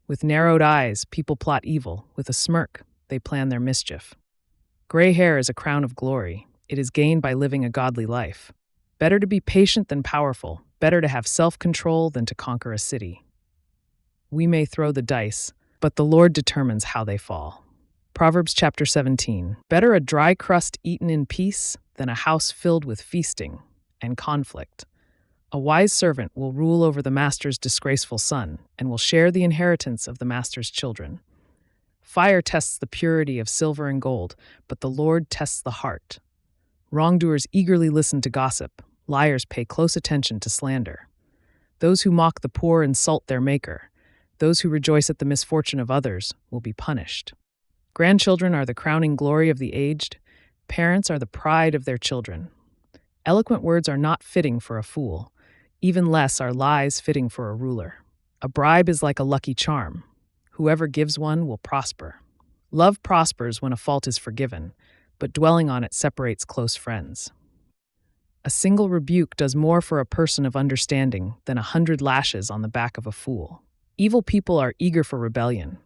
With narrowed eyes, people plot evil. With a smirk, they plan their mischief. Gray hair is a crown of glory. It is gained by living a godly life. Better to be patient than powerful. Better to have self-control than to conquer a city. We may throw the dice, but the Lord determines how they fall. Proverbs chapter 17. Better a dry crust eaten in peace than a house filled with feasting and conflict. A wise servant will rule over the master's disgraceful son and will share the inheritance of the master's children. Fire tests the purity of silver and gold, but the Lord tests the heart. Wrongdoers eagerly listen to gossip. Liars pay close attention to slander. Those who mock the poor insult their maker. Those who rejoice at the misfortune of others will be punished. Grandchildren are the crowning glory of the aged. Parents are the pride of their children. Eloquent words are not fitting for a fool. Even less are lies fitting for a ruler. A bribe is like a lucky charm. Whoever gives one will prosper. Love prospers when a fault is forgiven, but dwelling on it separates close friends. A single rebuke does more for a person of understanding than 100 lashes on the back of a fool. Evil people are eager for rebellion,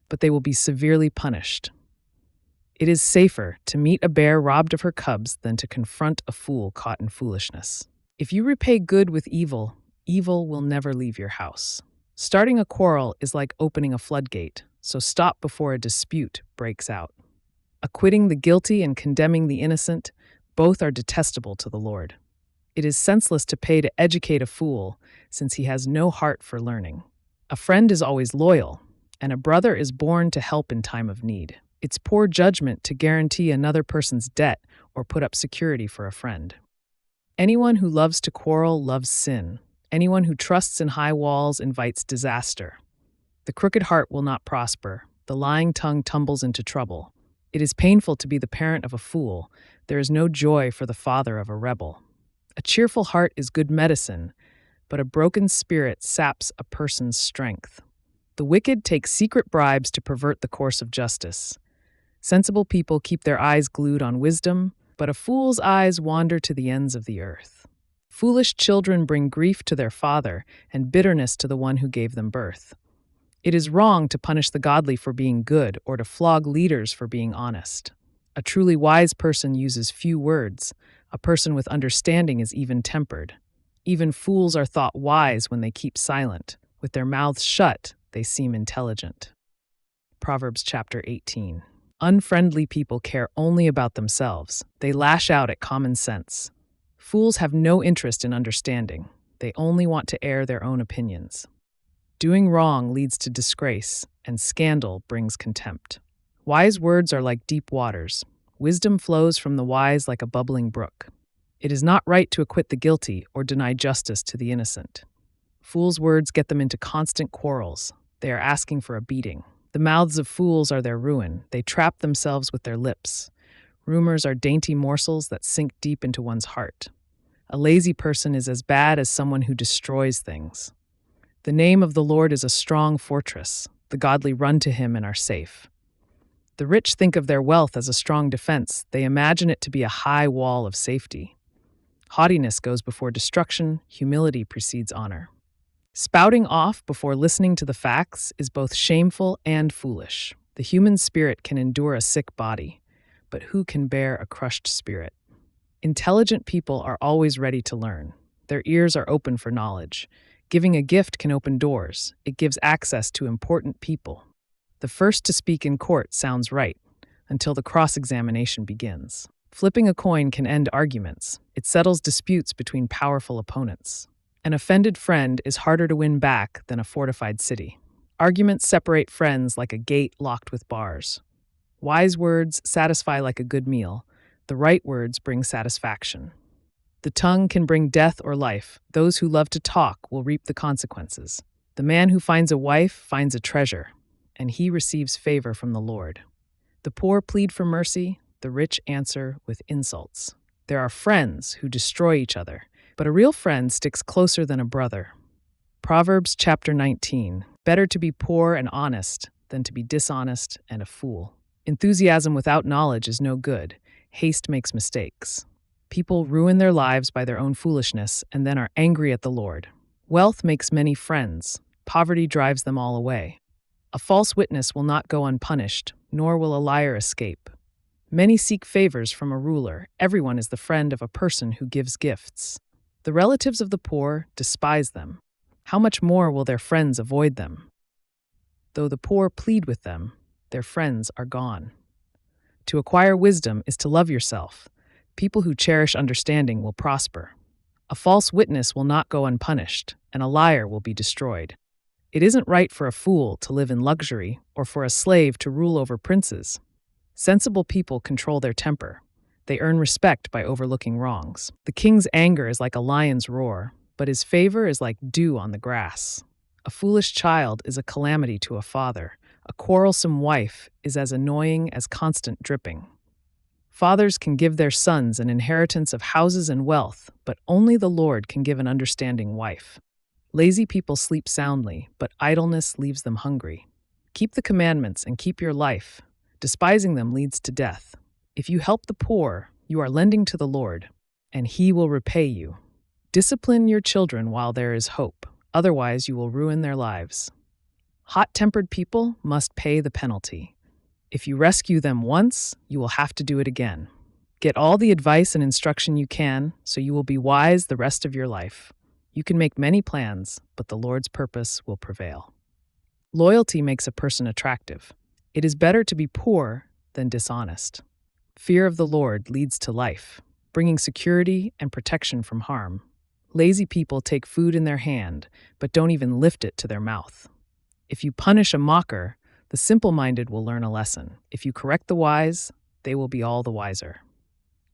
but they will be severely punished. It is safer to meet a bear robbed of her cubs than to confront a fool caught in foolishness. If you repay good with evil, evil will never leave your house. Starting a quarrel is like opening a floodgate, so stop before a dispute breaks out. Acquitting the guilty and condemning the innocent, both are detestable to the Lord. It is senseless to pay to educate a fool, since he has no heart for learning. A friend is always loyal, and a brother is born to help in time of need. It's poor judgment to guarantee another person's debt or put up security for a friend. Anyone who loves to quarrel loves sin. Anyone who trusts in high walls invites disaster. The crooked heart will not prosper. The lying tongue tumbles into trouble. It is painful to be the parent of a fool. There is no joy for the father of a rebel. A cheerful heart is good medicine, but a broken spirit saps a person's strength. The wicked take secret bribes to pervert the course of justice. Sensible people keep their eyes glued on wisdom, but a fool's eyes wander to the ends of the earth. Foolish children bring grief to their father and bitterness to the one who gave them birth. It is wrong to punish the godly for being good or to flog leaders for being honest. A truly wise person uses few words. A person with understanding is even-tempered. Even fools are thought wise when they keep silent. With their mouths shut, they seem intelligent. Proverbs chapter 18. Unfriendly people care only about themselves. They lash out at common sense. Fools have no interest in understanding. They only want to air their own opinions. Doing wrong leads to disgrace, and scandal brings contempt. Wise words are like deep waters. Wisdom flows from the wise like a bubbling brook. It is not right to acquit the guilty or deny justice to the innocent. Fools' words get them into constant quarrels. They are asking for a beating. The mouths of fools are their ruin. They trap themselves with their lips. Rumors are dainty morsels that sink deep into one's heart. A lazy person is as bad as someone who destroys things. The name of the Lord is a strong fortress. The godly run to him and are safe. The rich think of their wealth as a strong defense. They imagine it to be a high wall of safety. Haughtiness goes before destruction. Humility precedes honor. Spouting off before listening to the facts is both shameful and foolish. The human spirit can endure a sick body, but who can bear a crushed spirit? Intelligent people are always ready to learn. Their ears are open for knowledge. Giving a gift can open doors. It gives access to important people. The first to speak in court sounds right, until the cross-examination begins. Flipping a coin can end arguments. It settles disputes between powerful opponents. An offended friend is harder to win back than a fortified city. Arguments separate friends like a gate locked with bars. Wise words satisfy like a good meal. The right words bring satisfaction. The tongue can bring death or life. Those who love to talk will reap the consequences. The man who finds a wife finds a treasure, and he receives favor from the Lord. The poor plead for mercy, the rich answer with insults. There are friends who destroy each other, but a real friend sticks closer than a brother. Proverbs chapter 19. Better to be poor and honest than to be dishonest and a fool. Enthusiasm without knowledge is no good. Haste makes mistakes. People ruin their lives by their own foolishness and then are angry at the Lord. Wealth makes many friends. Poverty drives them all away. A false witness will not go unpunished, nor will a liar escape. Many seek favors from a ruler. Everyone is the friend of a person who gives gifts. The relatives of the poor despise them. How much more will their friends avoid them? Though the poor plead with them, their friends are gone. To acquire wisdom is to love yourself. People who cherish understanding will prosper. A false witness will not go unpunished, and a liar will be destroyed. It isn't right for a fool to live in luxury or for a slave to rule over princes. Sensible people control their temper. They earn respect by overlooking wrongs. The king's anger is like a lion's roar, but his favor is like dew on the grass. A foolish child is a calamity to a father. A quarrelsome wife is as annoying as constant dripping. Fathers can give their sons an inheritance of houses and wealth, but only the Lord can give an understanding wife. Lazy people sleep soundly, but idleness leaves them hungry. Keep the commandments and keep your life. Despising them leads to death. If you help the poor, you are lending to the Lord, and He will repay you. Discipline your children while there is hope, otherwise you will ruin their lives. Hot-tempered people must pay the penalty. If you rescue them once, you will have to do it again. Get all the advice and instruction you can, so you will be wise the rest of your life. You can make many plans, but the Lord's purpose will prevail. Loyalty makes a person attractive. It is better to be poor than dishonest. Fear of the Lord leads to life, bringing security and protection from harm. Lazy people take food in their hand, but don't even lift it to their mouth. If you punish a mocker, the simple-minded will learn a lesson. If you correct the wise, they will be all the wiser.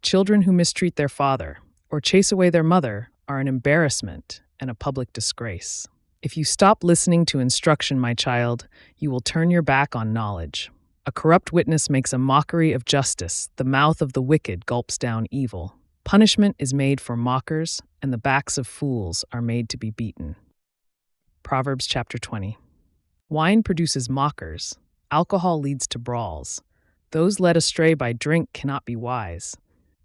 Children who mistreat their father or chase away their mother are an embarrassment and a public disgrace. If you stop listening to instruction, my child, you will turn your back on knowledge. A corrupt witness makes a mockery of justice. The mouth of the wicked gulps down evil. Punishment is made for mockers, and the backs of fools are made to be beaten. Proverbs chapter 20. Wine produces mockers. Alcohol leads to brawls. Those led astray by drink cannot be wise.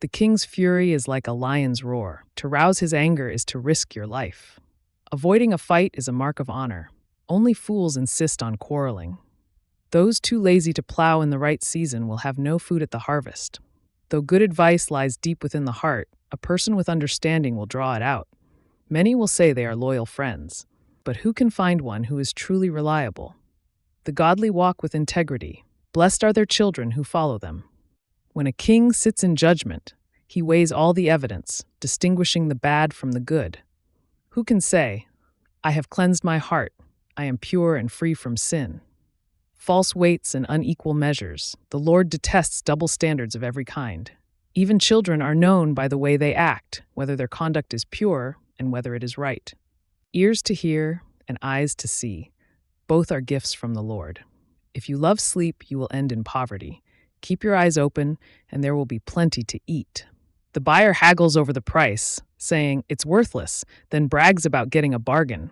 The king's fury is like a lion's roar. To rouse his anger is to risk your life. Avoiding a fight is a mark of honor. Only fools insist on quarreling. Those too lazy to plow in the right season will have no food at the harvest. Though good advice lies deep within the heart, a person with understanding will draw it out. Many will say they are loyal friends, but who can find one who is truly reliable? The godly walk with integrity. Blessed are their children who follow them. When a king sits in judgment, he weighs all the evidence, distinguishing the bad from the good. Who can say, I have cleansed my heart, I am pure and free from sin? False weights and unequal measures. The Lord detests double standards of every kind. Even children are known by the way they act, whether their conduct is pure and whether it is right. Ears to hear and eyes to see. Both are gifts from the Lord. If you love sleep, you will end in poverty. Keep your eyes open, and there will be plenty to eat. The buyer haggles over the price, saying, it's worthless, then brags about getting a bargain.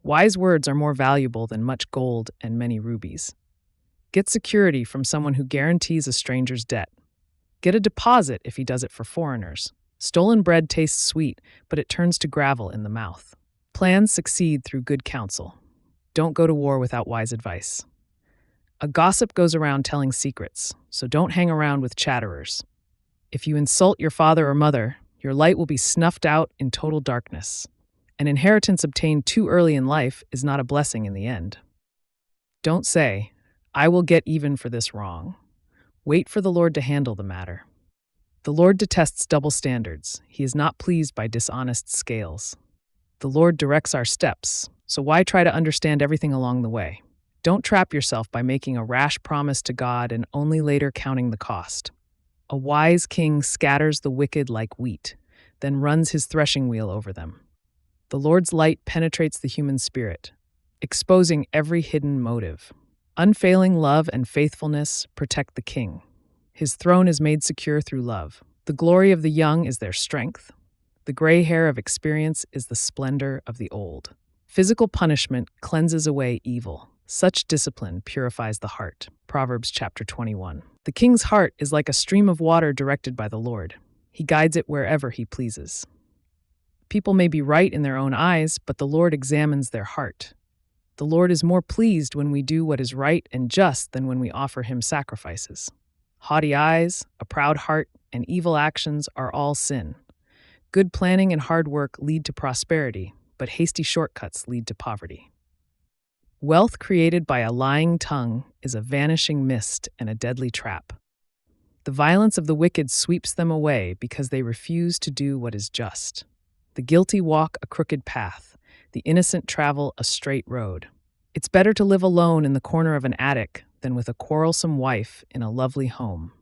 Wise words are more valuable than much gold and many rubies. Get security from someone who guarantees a stranger's debt. Get a deposit if he does it for foreigners. Stolen bread tastes sweet, but it turns to gravel in the mouth. Plans succeed through good counsel. Don't go to war without wise advice. A gossip goes around telling secrets, so don't hang around with chatterers. If you insult your father or mother, your light will be snuffed out in total darkness. An inheritance obtained too early in life is not a blessing in the end. Don't say, I will get even for this wrong. Wait for the Lord to handle the matter. The Lord detests double standards. He is not pleased by dishonest scales. The Lord directs our steps, so why try to understand everything along the way? Don't trap yourself by making a rash promise to God and only later counting the cost. A wise king scatters the wicked like wheat, then runs his threshing wheel over them. The Lord's light penetrates the human spirit, exposing every hidden motive. Unfailing love and faithfulness protect the king. His throne is made secure through love. The glory of the young is their strength. The gray hair of experience is the splendor of the old. Physical punishment cleanses away evil. Such discipline purifies the heart. Proverbs chapter 21. The king's heart is like a stream of water directed by the Lord. He guides it wherever he pleases. People may be right in their own eyes, but the Lord examines their heart. The Lord is more pleased when we do what is right and just than when we offer him sacrifices. Haughty eyes, a proud heart, and evil actions are all sin. Good planning and hard work lead to prosperity, but hasty shortcuts lead to poverty. Wealth created by a lying tongue is a vanishing mist and a deadly trap. The violence of the wicked sweeps them away because they refuse to do what is just. The guilty walk a crooked path. The innocent travel a straight road. It's better to live alone in the corner of an attic than with a quarrelsome wife in a lovely home.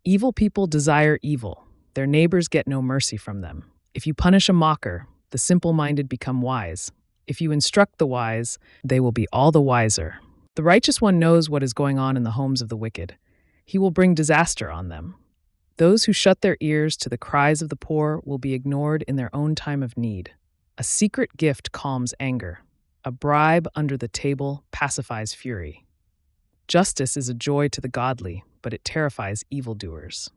Evil people desire evil. Their neighbors get no mercy from them. If you punish a mocker, the simple-minded become wise. If you instruct the wise, they will be all the wiser. The righteous one knows what is going on in the homes of the wicked. He will bring disaster on them. Those who shut their ears to the cries of the poor will be ignored in their own time of need. A secret gift calms anger. A bribe under the table pacifies fury. Justice is a joy to the godly, but it terrifies evildoers.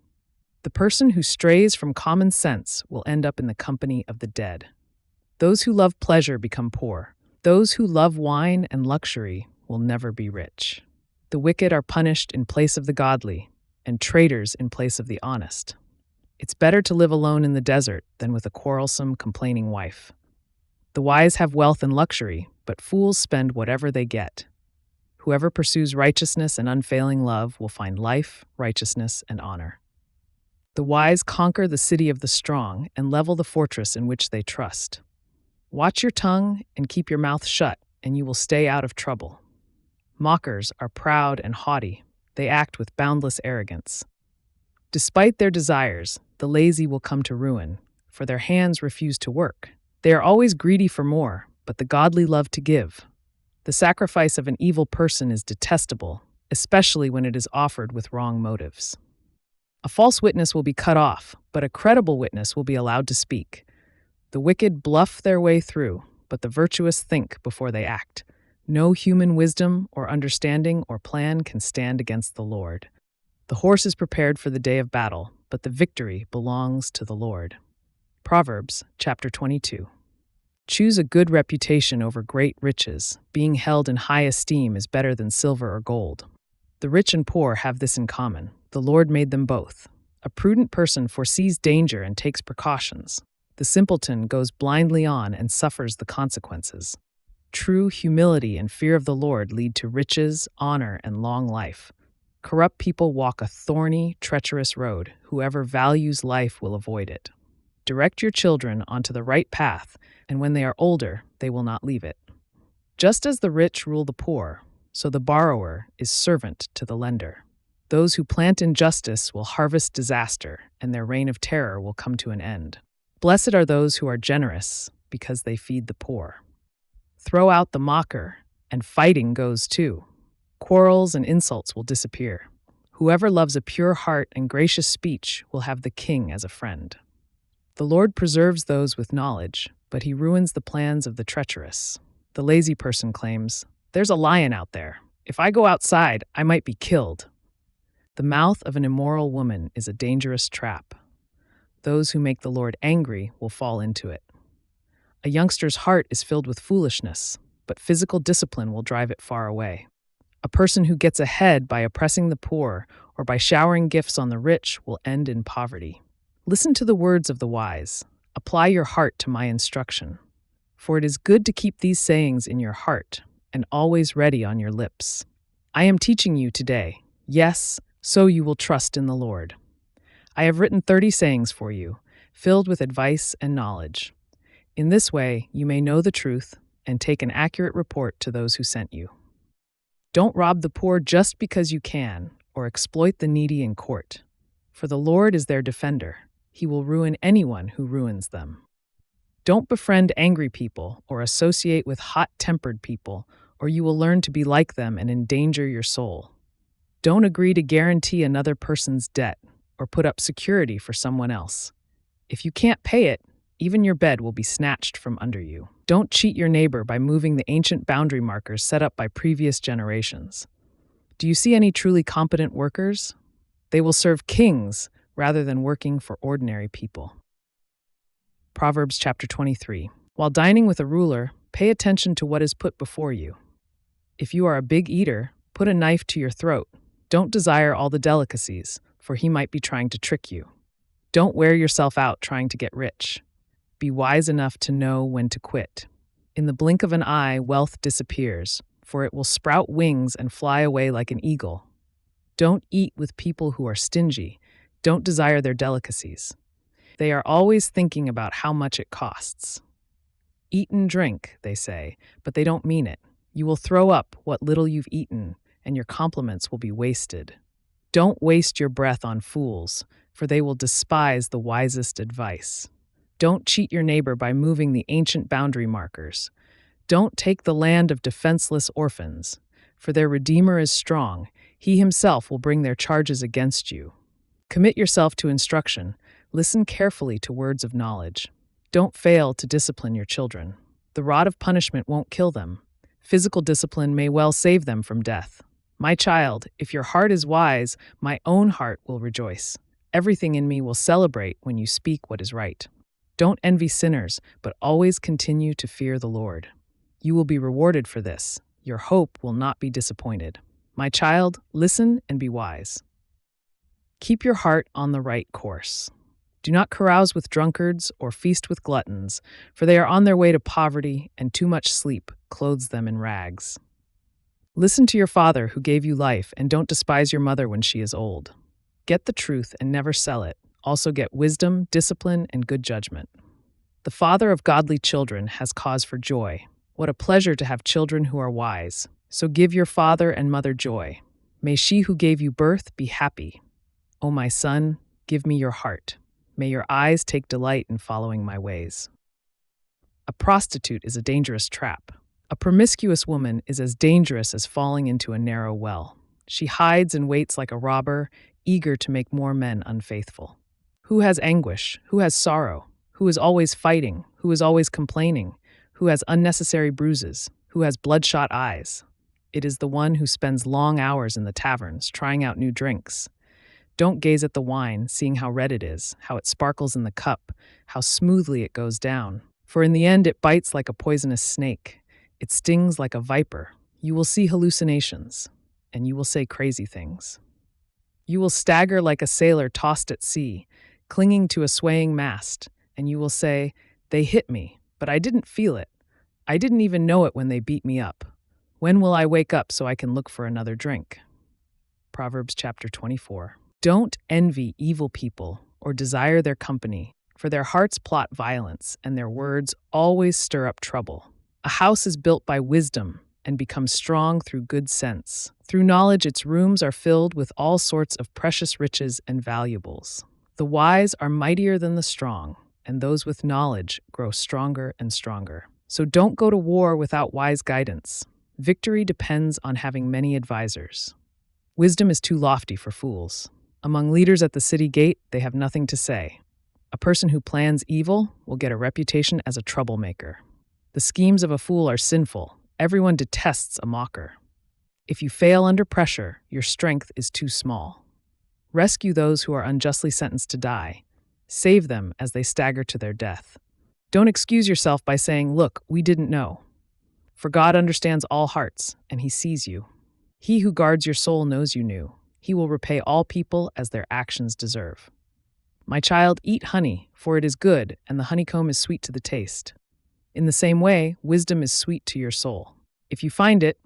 The person who strays from common sense will end up in the company of the dead. Those who love pleasure become poor. Those who love wine and luxury will never be rich. The wicked are punished in place of the godly, and traitors in place of the honest. It's better to live alone in the desert than with a quarrelsome, complaining wife. The wise have wealth and luxury, but fools spend whatever they get. Whoever pursues righteousness and unfailing love will find life, righteousness, and honor. The wise conquer the city of the strong and level the fortress in which they trust. Watch your tongue and keep your mouth shut, and you will stay out of trouble. Mockers are proud and haughty. They act with boundless arrogance. Despite their desires, the lazy will come to ruin, for their hands refuse to work. They are always greedy for more, but the godly love to give. The sacrifice of an evil person is detestable, especially when it is offered with wrong motives. A false witness will be cut off, but a credible witness will be allowed to speak. The wicked bluff their way through, but the virtuous think before they act. No human wisdom or understanding or plan can stand against the Lord. The horse is prepared for the day of battle, but the victory belongs to the Lord. Proverbs chapter 22. Choose a good reputation over great riches. Being held in high esteem is better than silver or gold. The rich and poor have this in common. The Lord made them both. A prudent person foresees danger and takes precautions. The simpleton goes blindly on and suffers the consequences. True humility and fear of the Lord lead to riches, honor, and long life. Corrupt people walk a thorny, treacherous road. Whoever values life will avoid it. Direct your children onto the right path, and when they are older, they will not leave it. Just as the rich rule the poor, so the borrower is servant to the lender. Those who plant injustice will harvest disaster, and their reign of terror will come to an end. Blessed are those who are generous, because they feed the poor. Throw out the mocker, and fighting goes too. Quarrels and insults will disappear. Whoever loves a pure heart and gracious speech will have the king as a friend. The Lord preserves those with knowledge, but he ruins the plans of the treacherous. The lazy person claims, "There's a lion out there. If I go outside, I might be killed." The mouth of an immoral woman is a dangerous trap. Those who make the Lord angry will fall into it. A youngster's heart is filled with foolishness, but physical discipline will drive it far away. A person who gets ahead by oppressing the poor or by showering gifts on the rich will end in poverty. Listen to the words of the wise. Apply your heart to my instruction. For it is good to keep these sayings in your heart and always ready on your lips. I am teaching you today. Yes, so you will trust in the Lord. I have written 30 sayings for you, filled with advice and knowledge. In this way, you may know the truth and take an accurate report to those who sent you. Don't rob the poor just because you can, or exploit the needy in court. For the Lord is their defender. He will ruin anyone who ruins them. Don't befriend angry people or associate with hot-tempered people, or you will learn to be like them and endanger your soul. Don't agree to guarantee another person's debt or put up security for someone else. If you can't pay it, even your bed will be snatched from under you. Don't cheat your neighbor by moving the ancient boundary markers set up by previous generations. Do you see any truly competent workers? They will serve kings rather than working for ordinary people. Proverbs chapter 23. While dining with a ruler, pay attention to what is put before you. If you are a big eater, put a knife to your throat. Don't desire all the delicacies, for he might be trying to trick you. Don't wear yourself out trying to get rich. Be wise enough to know when to quit. In the blink of an eye, wealth disappears, for it will sprout wings and fly away like an eagle. Don't eat with people who are stingy. Don't desire their delicacies. They are always thinking about how much it costs. Eat and drink, they say, but they don't mean it. You will throw up what little you've eaten, and your compliments will be wasted. Don't waste your breath on fools, for they will despise the wisest advice. Don't cheat your neighbor by moving the ancient boundary markers. Don't take the land of defenseless orphans, for their Redeemer is strong. He himself will bring their charges against you. Commit yourself to instruction. Listen carefully to words of knowledge. Don't fail to discipline your children. The rod of punishment won't kill them. Physical discipline may well save them from death. My child, if your heart is wise, my own heart will rejoice. Everything in me will celebrate when you speak what is right. Don't envy sinners, but always continue to fear the Lord. You will be rewarded for this. Your hope will not be disappointed. My child, listen and be wise. Keep your heart on the right course. Do not carouse with drunkards or feast with gluttons, for they are on their way to poverty, and too much sleep clothes them in rags. Listen to your father who gave you life, and don't despise your mother when she is old. Get the truth and never sell it. Also get wisdom, discipline, and good judgment. The father of godly children has cause for joy. What a pleasure to have children who are wise. So give your father and mother joy. May she who gave you birth be happy. O my son, give me your heart. May your eyes take delight in following my ways. A prostitute is a dangerous trap. A promiscuous woman is as dangerous as falling into a narrow well. She hides and waits like a robber, eager to make more men unfaithful. Who has anguish? Who has sorrow? Who is always fighting? Who is always complaining? Who has unnecessary bruises? Who has bloodshot eyes? It is the one who spends long hours in the taverns, trying out new drinks. Don't gaze at the wine, seeing how red it is, how it sparkles in the cup, how smoothly it goes down. For in the end it bites like a poisonous snake. It stings like a viper. You will see hallucinations, and you will say crazy things. You will stagger like a sailor tossed at sea, clinging to a swaying mast, and you will say, "They hit me, but I didn't feel it. I didn't even know it when they beat me up. When will I wake up so I can look for another drink?" Proverbs chapter 24. Don't envy evil people or desire their company, for their hearts plot violence, and their words always stir up trouble. A house is built by wisdom and becomes strong through good sense. Through knowledge, its rooms are filled with all sorts of precious riches and valuables. The wise are mightier than the strong, and those with knowledge grow stronger and stronger. So don't go to war without wise guidance. Victory depends on having many advisors. Wisdom is too lofty for fools. Among leaders at the city gate, they have nothing to say. A person who plans evil will get a reputation as a troublemaker. The schemes of a fool are sinful. Everyone detests a mocker. If you fail under pressure, your strength is too small. Rescue those who are unjustly sentenced to die. Save them as they stagger to their death. Don't excuse yourself by saying, "Look, we didn't know." For God understands all hearts, and He sees you. He who guards your soul knows you knew. He will repay all people as their actions deserve. My child, eat honey, for it is good, and the honeycomb is sweet to the taste. In the same way, wisdom is sweet to your soul. If you find it,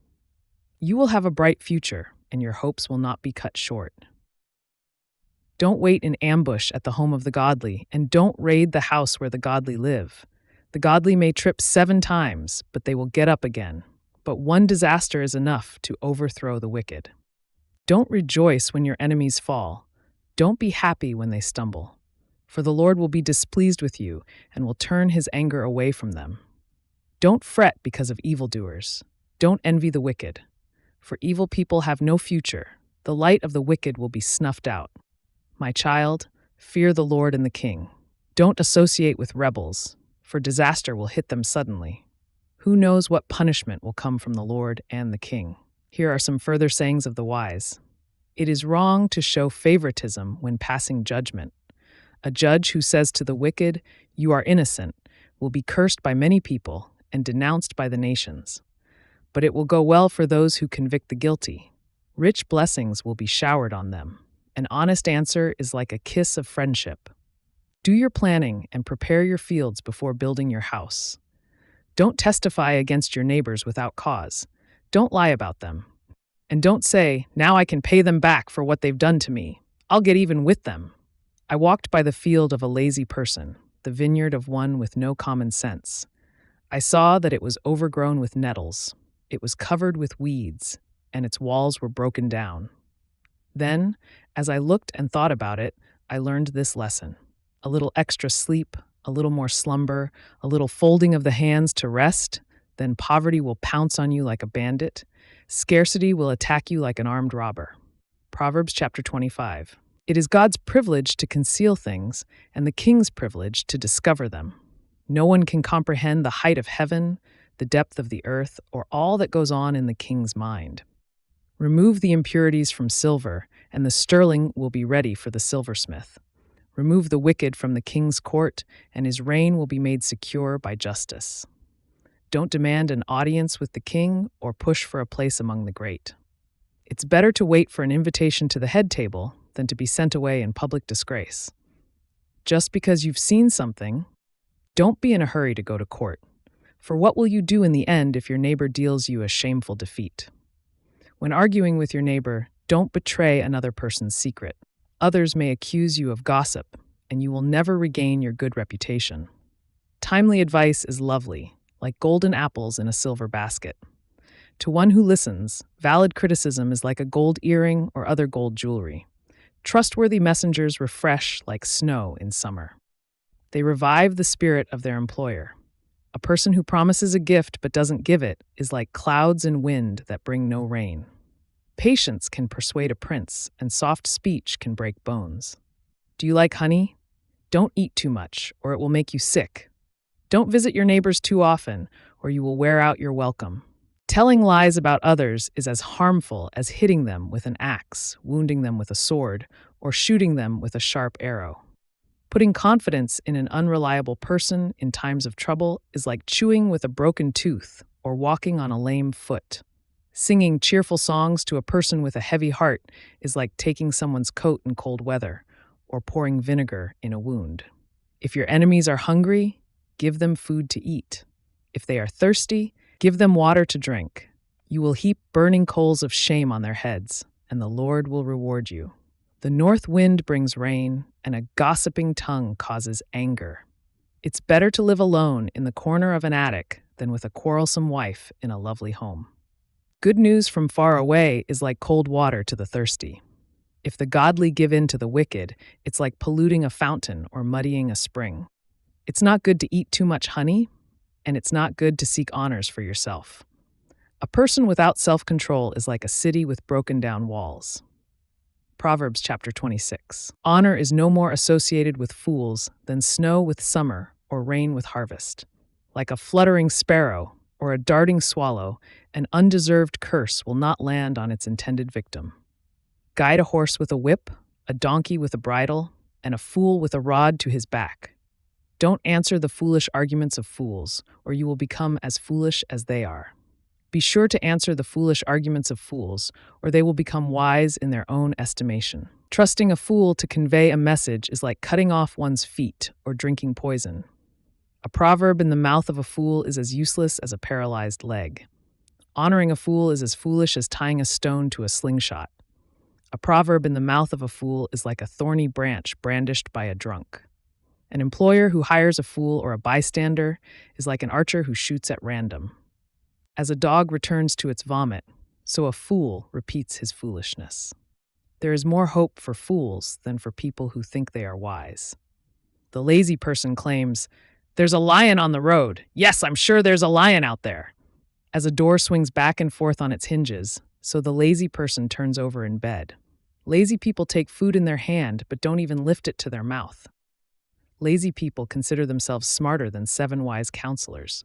you will have a bright future, and your hopes will not be cut short. Don't wait in ambush at the home of the godly, and don't raid the house where the godly live. The godly may trip 7 times, but they will get up again. But one disaster is enough to overthrow the wicked. Don't rejoice when your enemies fall. Don't be happy when they stumble. For the Lord will be displeased with you and will turn His anger away from them. Don't fret because of evildoers. Don't envy the wicked. For evil people have no future. The light of the wicked will be snuffed out. My child, fear the Lord and the King. Don't associate with rebels, for disaster will hit them suddenly. Who knows what punishment will come from the Lord and the King? Here are some further sayings of the wise. It is wrong to show favoritism when passing judgment. A judge who says to the wicked, "You are innocent," will be cursed by many people and denounced by the nations. But it will go well for those who convict the guilty. Rich blessings will be showered on them. An honest answer is like a kiss of friendship. Do your planning and prepare your fields before building your house. Don't testify against your neighbors without cause. Don't lie about them. And don't say, "Now I can pay them back for what they've done to me. I'll get even with them." I walked by the field of a lazy person, the vineyard of one with no common sense. I saw that it was overgrown with nettles. It was covered with weeds, and its walls were broken down. Then, as I looked and thought about it, I learned this lesson. A little extra sleep, a little more slumber, a little folding of the hands to rest, then poverty will pounce on you like a bandit. Scarcity will attack you like an armed robber. Proverbs chapter 25. It is God's privilege to conceal things and the king's privilege to discover them. No one can comprehend the height of heaven, the depth of the earth, or all that goes on in the king's mind. Remove the impurities from silver, and the sterling will be ready for the silversmith. Remove the wicked from the king's court, and his reign will be made secure by justice. Don't demand an audience with the king or push for a place among the great. It's better to wait for an invitation to the head table than to be sent away in public disgrace. Just because you've seen something, don't be in a hurry to go to court. For what will you do in the end if your neighbor deals you a shameful defeat? When arguing with your neighbor, don't betray another person's secret. Others may accuse you of gossip, and you will never regain your good reputation. Timely advice is lovely, like golden apples in a silver basket. To one who listens, valid criticism is like a gold earring or other gold jewelry. Trustworthy messengers refresh like snow in summer. They revive the spirit of their employer. A person who promises a gift but doesn't give it is like clouds and wind that bring no rain. Patience can persuade a prince, and soft speech can break bones. Do you like honey? Don't eat too much, or it will make you sick. Don't visit your neighbors too often, or you will wear out your welcome. Telling lies about others is as harmful as hitting them with an axe, wounding them with a sword, or shooting them with a sharp arrow. Putting confidence in an unreliable person in times of trouble is like chewing with a broken tooth or walking on a lame foot. Singing cheerful songs to a person with a heavy heart is like taking someone's coat in cold weather or pouring vinegar in a wound. If your enemies are hungry, give them food to eat. If they are thirsty, give them water to drink. You will heap burning coals of shame on their heads, and the Lord will reward you. The north wind brings rain, and a gossiping tongue causes anger. It's better to live alone in the corner of an attic than with a quarrelsome wife in a lovely home. Good news from far away is like cold water to the thirsty. If the godly give in to the wicked, it's like polluting a fountain or muddying a spring. It's not good to eat too much honey, and it's not good to seek honors for yourself. A person without self-control is like a city with broken-down walls. Proverbs chapter 26. Honor is no more associated with fools than snow with summer or rain with harvest. Like a fluttering sparrow or a darting swallow, an undeserved curse will not land on its intended victim. Guide a horse with a whip, a donkey with a bridle, and a fool with a rod to his back. Don't answer the foolish arguments of fools, or you will become as foolish as they are. Be sure to answer the foolish arguments of fools, or they will become wise in their own estimation. Trusting a fool to convey a message is like cutting off one's feet or drinking poison. A proverb in the mouth of a fool is as useless as a paralyzed leg. Honoring a fool is as foolish as tying a stone to a slingshot. A proverb in the mouth of a fool is like a thorny branch brandished by a drunk. An employer who hires a fool or a bystander is like an archer who shoots at random. As a dog returns to its vomit, so a fool repeats his foolishness. There is more hope for fools than for people who think they are wise. The lazy person claims, "There's a lion on the road. Yes, I'm sure there's a lion out there." As a door swings back and forth on its hinges, so the lazy person turns over in bed. Lazy people take food in their hand but don't even lift it to their mouth. Lazy people consider themselves smarter than 7 wise counselors.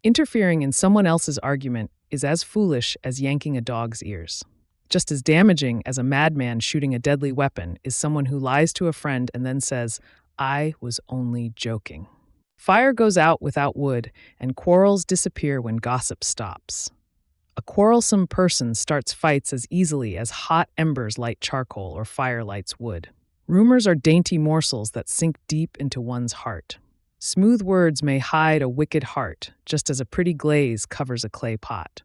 Interfering in someone else's argument is as foolish as yanking a dog's ears. Just as damaging as a madman shooting a deadly weapon is someone who lies to a friend and then says, "I was only joking." Fire goes out without wood, and quarrels disappear when gossip stops. A quarrelsome person starts fights as easily as hot embers light charcoal or fire lights wood. Rumors are dainty morsels that sink deep into one's heart. Smooth words may hide a wicked heart, just as a pretty glaze covers a clay pot.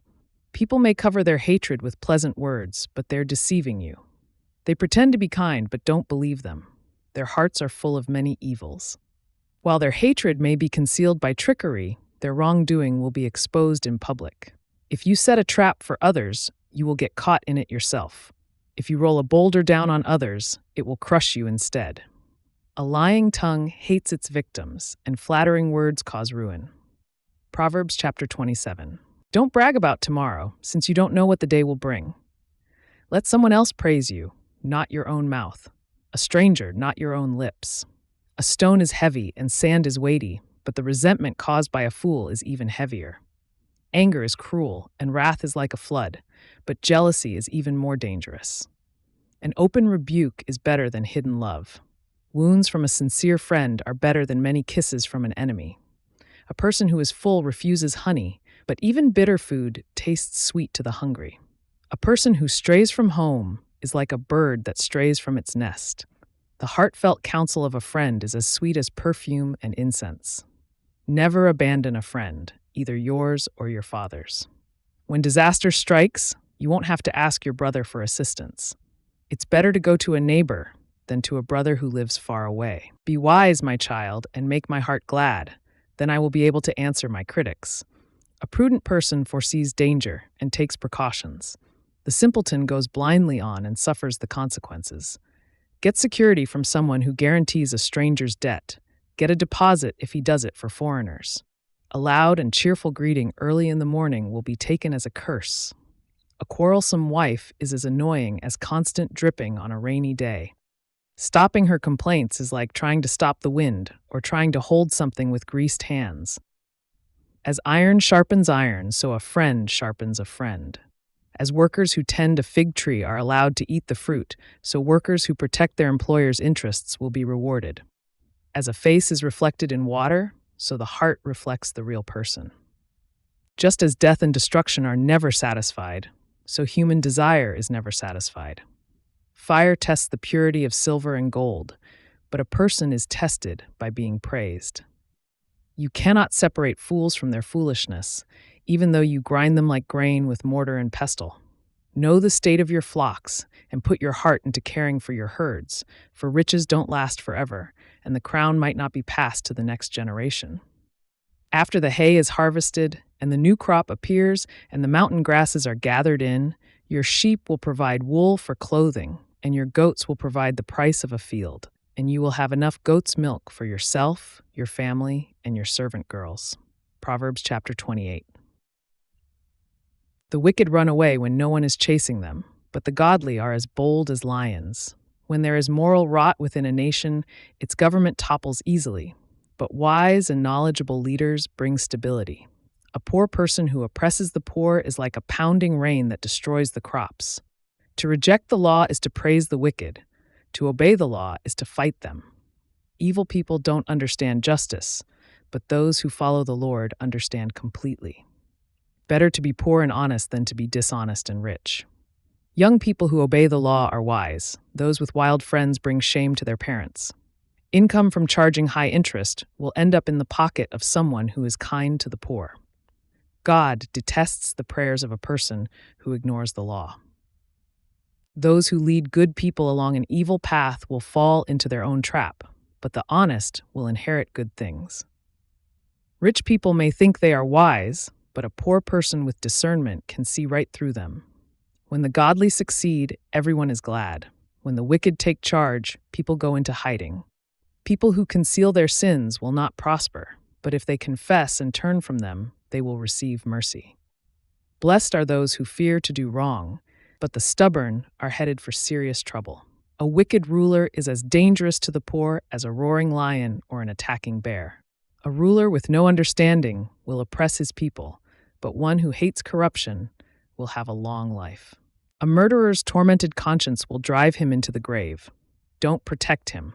People may cover their hatred with pleasant words, but they're deceiving you. They pretend to be kind, but don't believe them. Their hearts are full of many evils. While their hatred may be concealed by trickery, their wrongdoing will be exposed in public. If you set a trap for others, you will get caught in it yourself. If you roll a boulder down on others, it will crush you instead. A lying tongue hates its victims, and flattering words cause ruin. Proverbs chapter 27. Don't brag about tomorrow, since you don't know what the day will bring. Let someone else praise you, not your own mouth. A stranger, not your own lips. A stone is heavy and sand is weighty, but the resentment caused by a fool is even heavier. Anger is cruel and wrath is like a flood, but jealousy is even more dangerous. An open rebuke is better than hidden love. Wounds from a sincere friend are better than many kisses from an enemy. A person who is full refuses honey, but even bitter food tastes sweet to the hungry. A person who strays from home is like a bird that strays from its nest. The heartfelt counsel of a friend is as sweet as perfume and incense. Never abandon a friend, either yours or your father's. When disaster strikes, you won't have to ask your brother for assistance. It's better to go to a neighbor than to a brother who lives far away. Be wise, my child, and make my heart glad. Then I will be able to answer my critics. A prudent person foresees danger and takes precautions. The simpleton goes blindly on and suffers the consequences. Get security from someone who guarantees a stranger's debt. Get a deposit if he does it for foreigners. A loud and cheerful greeting early in the morning will be taken as a curse. A quarrelsome wife is as annoying as constant dripping on a rainy day. Stopping her complaints is like trying to stop the wind or trying to hold something with greased hands. As iron sharpens iron, so a friend sharpens a friend. As workers who tend a fig tree are allowed to eat the fruit, so workers who protect their employer's interests will be rewarded. As a face is reflected in water, so the heart reflects the real person. Just as death and destruction are never satisfied, so human desire is never satisfied. Fire tests the purity of silver and gold, but a person is tested by being praised. You cannot separate fools from their foolishness, even though you grind them like grain with mortar and pestle. Know the state of your flocks, and put your heart into caring for your herds, for riches don't last forever, and the crown might not be passed to the next generation. After the hay is harvested, and the new crop appears, and the mountain grasses are gathered in, your sheep will provide wool for clothing, and your goats will provide the price of a field, and you will have enough goat's milk for yourself, your family, and your servant girls. Proverbs chapter 28. The wicked run away when no one is chasing them, but the godly are as bold as lions. When there is moral rot within a nation, its government topples easily, but wise and knowledgeable leaders bring stability. A poor person who oppresses the poor is like a pounding rain that destroys the crops. To reject the law is to praise the wicked. To obey the law is to fight them. Evil people don't understand justice, but those who follow the Lord understand completely. Better to be poor and honest than to be dishonest and rich. Young people who obey the law are wise. Those with wild friends bring shame to their parents. Income from charging high interest will end up in the pocket of someone who is kind to the poor. God detests the prayers of a person who ignores the law. Those who lead good people along an evil path will fall into their own trap, but the honest will inherit good things. Rich people may think they are wise, but a poor person with discernment can see right through them. When the godly succeed, everyone is glad. When the wicked take charge, people go into hiding. People who conceal their sins will not prosper, but if they confess and turn from them, they will receive mercy. Blessed are those who fear to do wrong, but the stubborn are headed for serious trouble. A wicked ruler is as dangerous to the poor as a roaring lion or an attacking bear. A ruler with no understanding will oppress his people, but one who hates corruption will have a long life. A murderer's tormented conscience will drive him into the grave. Don't protect him.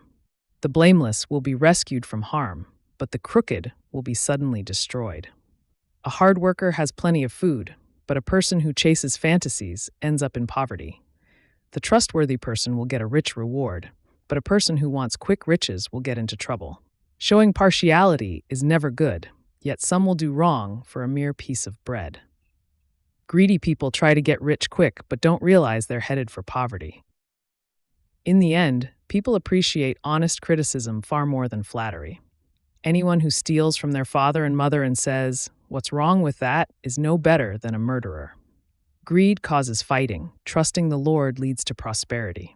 The blameless will be rescued from harm, but the crooked will be suddenly destroyed. A hard worker has plenty of food, but a person who chases fantasies ends up in poverty. The trustworthy person will get a rich reward, but a person who wants quick riches will get into trouble. Showing partiality is never good, yet some will do wrong for a mere piece of bread. Greedy people try to get rich quick, but don't realize they're headed for poverty. In the end, people appreciate honest criticism far more than flattery. Anyone who steals from their father and mother and says, "What's wrong with that?" is no better than a murderer. Greed causes fighting. Trusting the Lord leads to prosperity.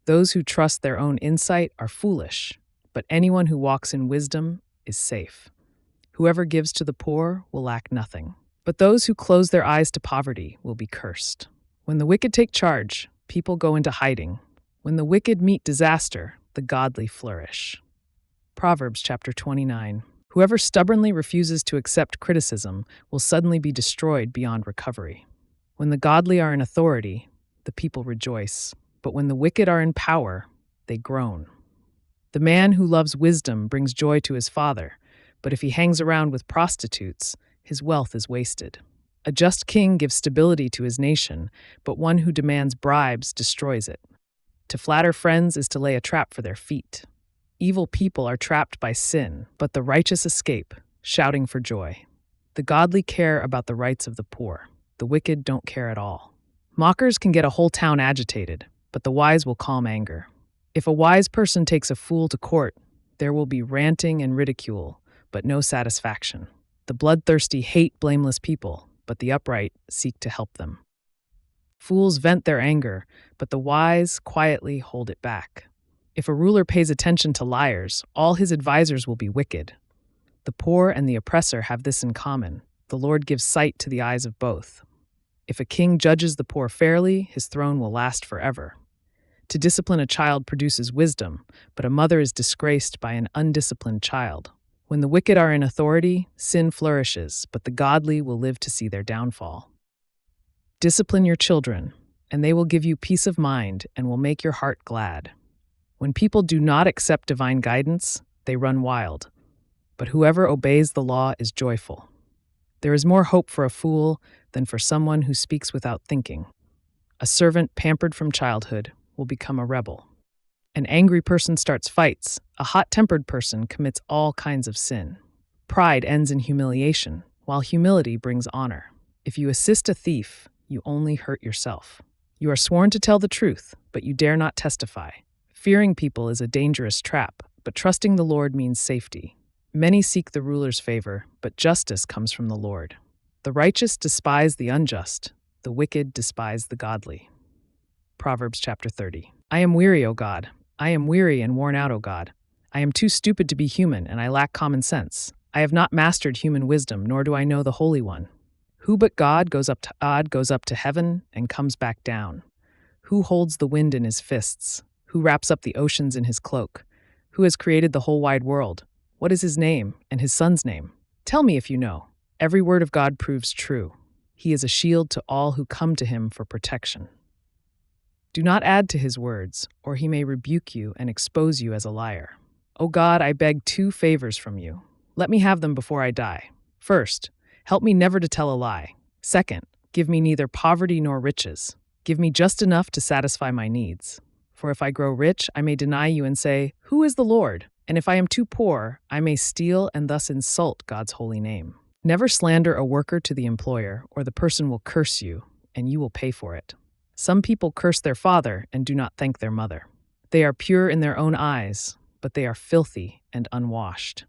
Those who trust their own insight are foolish, but anyone who walks in wisdom is safe. Whoever gives to the poor will lack nothing, but those who close their eyes to poverty will be cursed. When the wicked take charge, people go into hiding. When the wicked meet disaster, the godly flourish. Proverbs chapter 29. Whoever stubbornly refuses to accept criticism will suddenly be destroyed beyond recovery. When the godly are in authority, the people rejoice, but when the wicked are in power, they groan. The man who loves wisdom brings joy to his father, but if he hangs around with prostitutes, his wealth is wasted. A just king gives stability to his nation, but one who demands bribes destroys it. To flatter friends is to lay a trap for their feet. Evil people are trapped by sin, but the righteous escape, shouting for joy. The godly care about the rights of the poor. The wicked don't care at all. Mockers can get a whole town agitated, but the wise will calm anger. If a wise person takes a fool to court, there will be ranting and ridicule, but no satisfaction. The bloodthirsty hate blameless people, but the upright seek to help them. Fools vent their anger, but the wise quietly hold it back. If a ruler pays attention to liars, all his advisors will be wicked. The poor and the oppressor have this in common. The Lord gives sight to the eyes of both. If a king judges the poor fairly, his throne will last forever. To discipline a child produces wisdom, but a mother is disgraced by an undisciplined child. When the wicked are in authority, sin flourishes, but the godly will live to see their downfall. Discipline your children, and they will give you peace of mind and will make your heart glad. When people do not accept divine guidance, they run wild, but whoever obeys the law is joyful. There is more hope for a fool than for someone who speaks without thinking. A servant pampered from childhood will become a rebel. An angry person starts fights. A hot-tempered person commits all kinds of sin. Pride ends in humiliation, while humility brings honor. If you assist a thief, you only hurt yourself. You are sworn to tell the truth, but you dare not testify. Fearing people is a dangerous trap, but trusting the Lord means safety. Many seek the ruler's favor, but justice comes from the Lord. The righteous despise the unjust, the wicked despise the godly. Proverbs chapter 30. I am weary, O God. I am weary and worn out, O God. I am too stupid to be human, and I lack common sense. I have not mastered human wisdom, nor do I know the Holy One. Who but God goes up to heaven and comes back down? Who holds the wind in his fists? Who wraps up the oceans in his cloak? Who has created the whole wide world? What is his name and his son's name? Tell me if you know. Every word of God proves true. He is a shield to all who come to him for protection. Do not add to his words, or he may rebuke you and expose you as a liar. O God, I beg 2 favors from you. Let me have them before I die. First, help me never to tell a lie. Second, give me neither poverty nor riches. Give me just enough to satisfy my needs. For if I grow rich, I may deny you and say, "Who is the Lord?" And if I am too poor, I may steal and thus insult God's holy name. Never slander a worker to the employer, or the person will curse you, and you will pay for it. Some people curse their father and do not thank their mother. They are pure in their own eyes, but they are filthy and unwashed.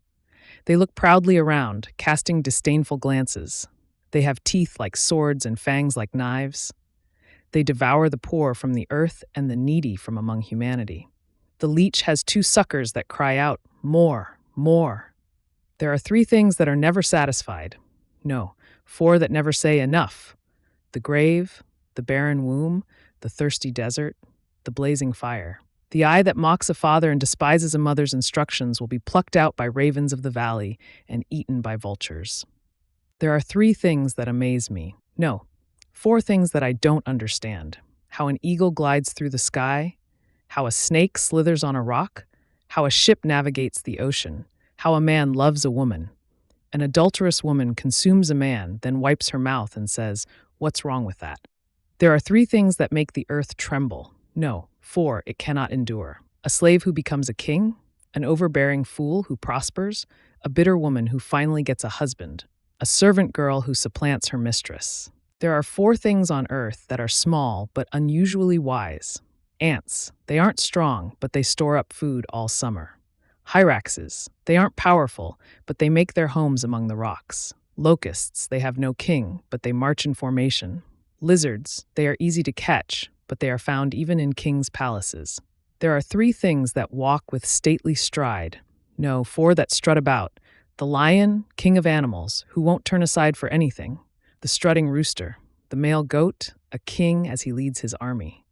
They look proudly around, casting disdainful glances. They have teeth like swords and fangs like knives. They devour the poor from the earth and the needy from among humanity. The leech has 2 suckers that cry out, "More, more." There are 3 things that are never satisfied. No, 4 that never say enough. The grave, the barren womb, the thirsty desert, the blazing fire. The eye that mocks a father and despises a mother's instructions will be plucked out by ravens of the valley and eaten by vultures. There are 3 things that amaze me. No, 4 things that I don't understand. How an eagle glides through the sky, how a snake slithers on a rock, how a ship navigates the ocean, how a man loves a woman. An adulterous woman consumes a man, then wipes her mouth and says, "What's wrong with that?" There are 3 things that make the earth tremble. No, 4 it cannot endure. A slave who becomes a king, an overbearing fool who prospers, a bitter woman who finally gets a husband, a servant girl who supplants her mistress. There are 4 things on earth that are small but unusually wise. Ants, they aren't strong, but they store up food all summer. Hyraxes, they aren't powerful, but they make their homes among the rocks. Locusts, they have no king, but they march in formation. Lizards, they are easy to catch, but they are found even in kings' palaces. There are 3 things that walk with stately stride. No, 4 that strut about, The lion, king of animals, who won't turn aside for anything. The strutting rooster. The male goat, a king as he leads his army.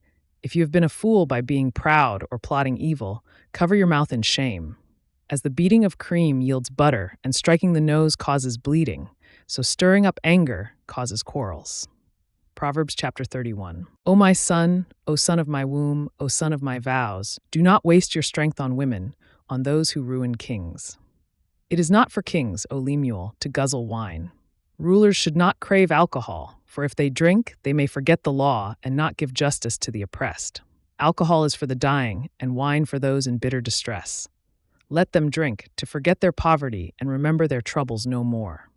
If you have been a fool by being proud or plotting evil, cover your mouth in shame. As the beating of cream yields butter and striking the nose causes bleeding, so stirring up anger causes quarrels. Proverbs chapter 31. O my son, O son of my womb, O son of my vows, do not waste your strength on women, on those who ruin kings. It is not for kings, O Lemuel, to guzzle wine. Rulers should not crave alcohol, for if they drink, they may forget the law and not give justice to the oppressed. Alcohol is for the dying, and wine for those in bitter distress. Let them drink, to forget their poverty and remember their troubles no more.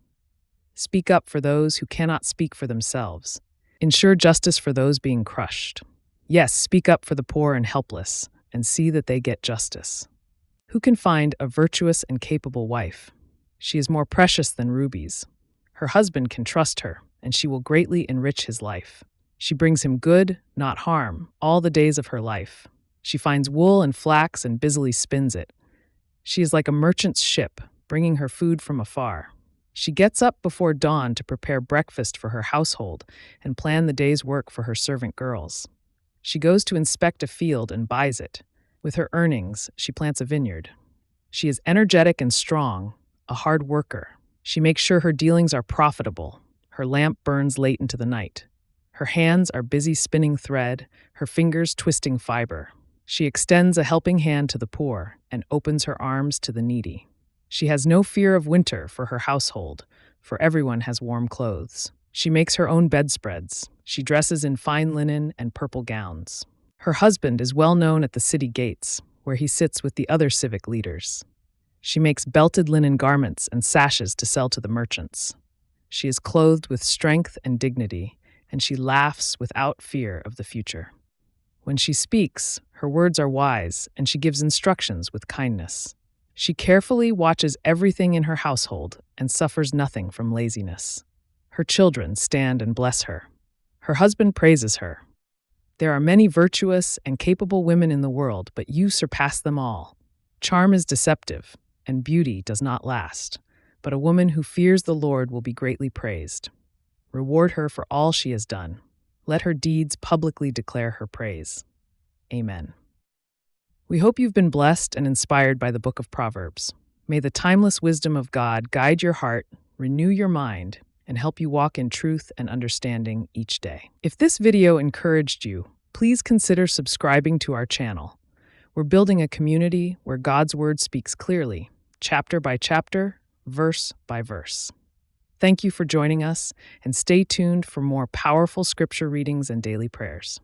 Speak up for those who cannot speak for themselves. Ensure justice for those being crushed. Yes, speak up for the poor and helpless, and see that they get justice. Who can find a virtuous and capable wife? She is more precious than rubies. Her husband can trust her, and she will greatly enrich his life. She brings him good, not harm, all the days of her life. She finds wool and flax and busily spins it. She is like a merchant's ship, bringing her food from afar. She gets up before dawn to prepare breakfast for her household and plan the day's work for her servant girls. She goes to inspect a field and buys it. With her earnings, she plants a vineyard. She is energetic and strong, a hard worker. She makes sure her dealings are profitable. Her lamp burns late into the night. Her hands are busy spinning thread, her fingers twisting fiber. She extends a helping hand to the poor and opens her arms to the needy. She has no fear of winter for her household, for everyone has warm clothes. She makes her own bedspreads. She dresses in fine linen and purple gowns. Her husband is well known at the city gates, where he sits with the other civic leaders. She makes belted linen garments and sashes to sell to the merchants. She is clothed with strength and dignity, and she laughs without fear of the future. When she speaks, her words are wise, and she gives instructions with kindness. She carefully watches everything in her household and suffers nothing from laziness. Her children stand and bless her. Her husband praises her. There are many virtuous and capable women in the world, but you surpass them all. Charm is deceptive, and beauty does not last, but a woman who fears the Lord will be greatly praised. Reward her for all she has done. Let her deeds publicly declare her praise. Amen. We hope you've been blessed and inspired by the book of Proverbs. May the timeless wisdom of God guide your heart, renew your mind, and help you walk in truth and understanding each day. If this video encouraged you, please consider subscribing to our channel. We're building a community where God's word speaks clearly, chapter by chapter, verse by verse. Thank you for joining us, and stay tuned for more powerful scripture readings and daily prayers.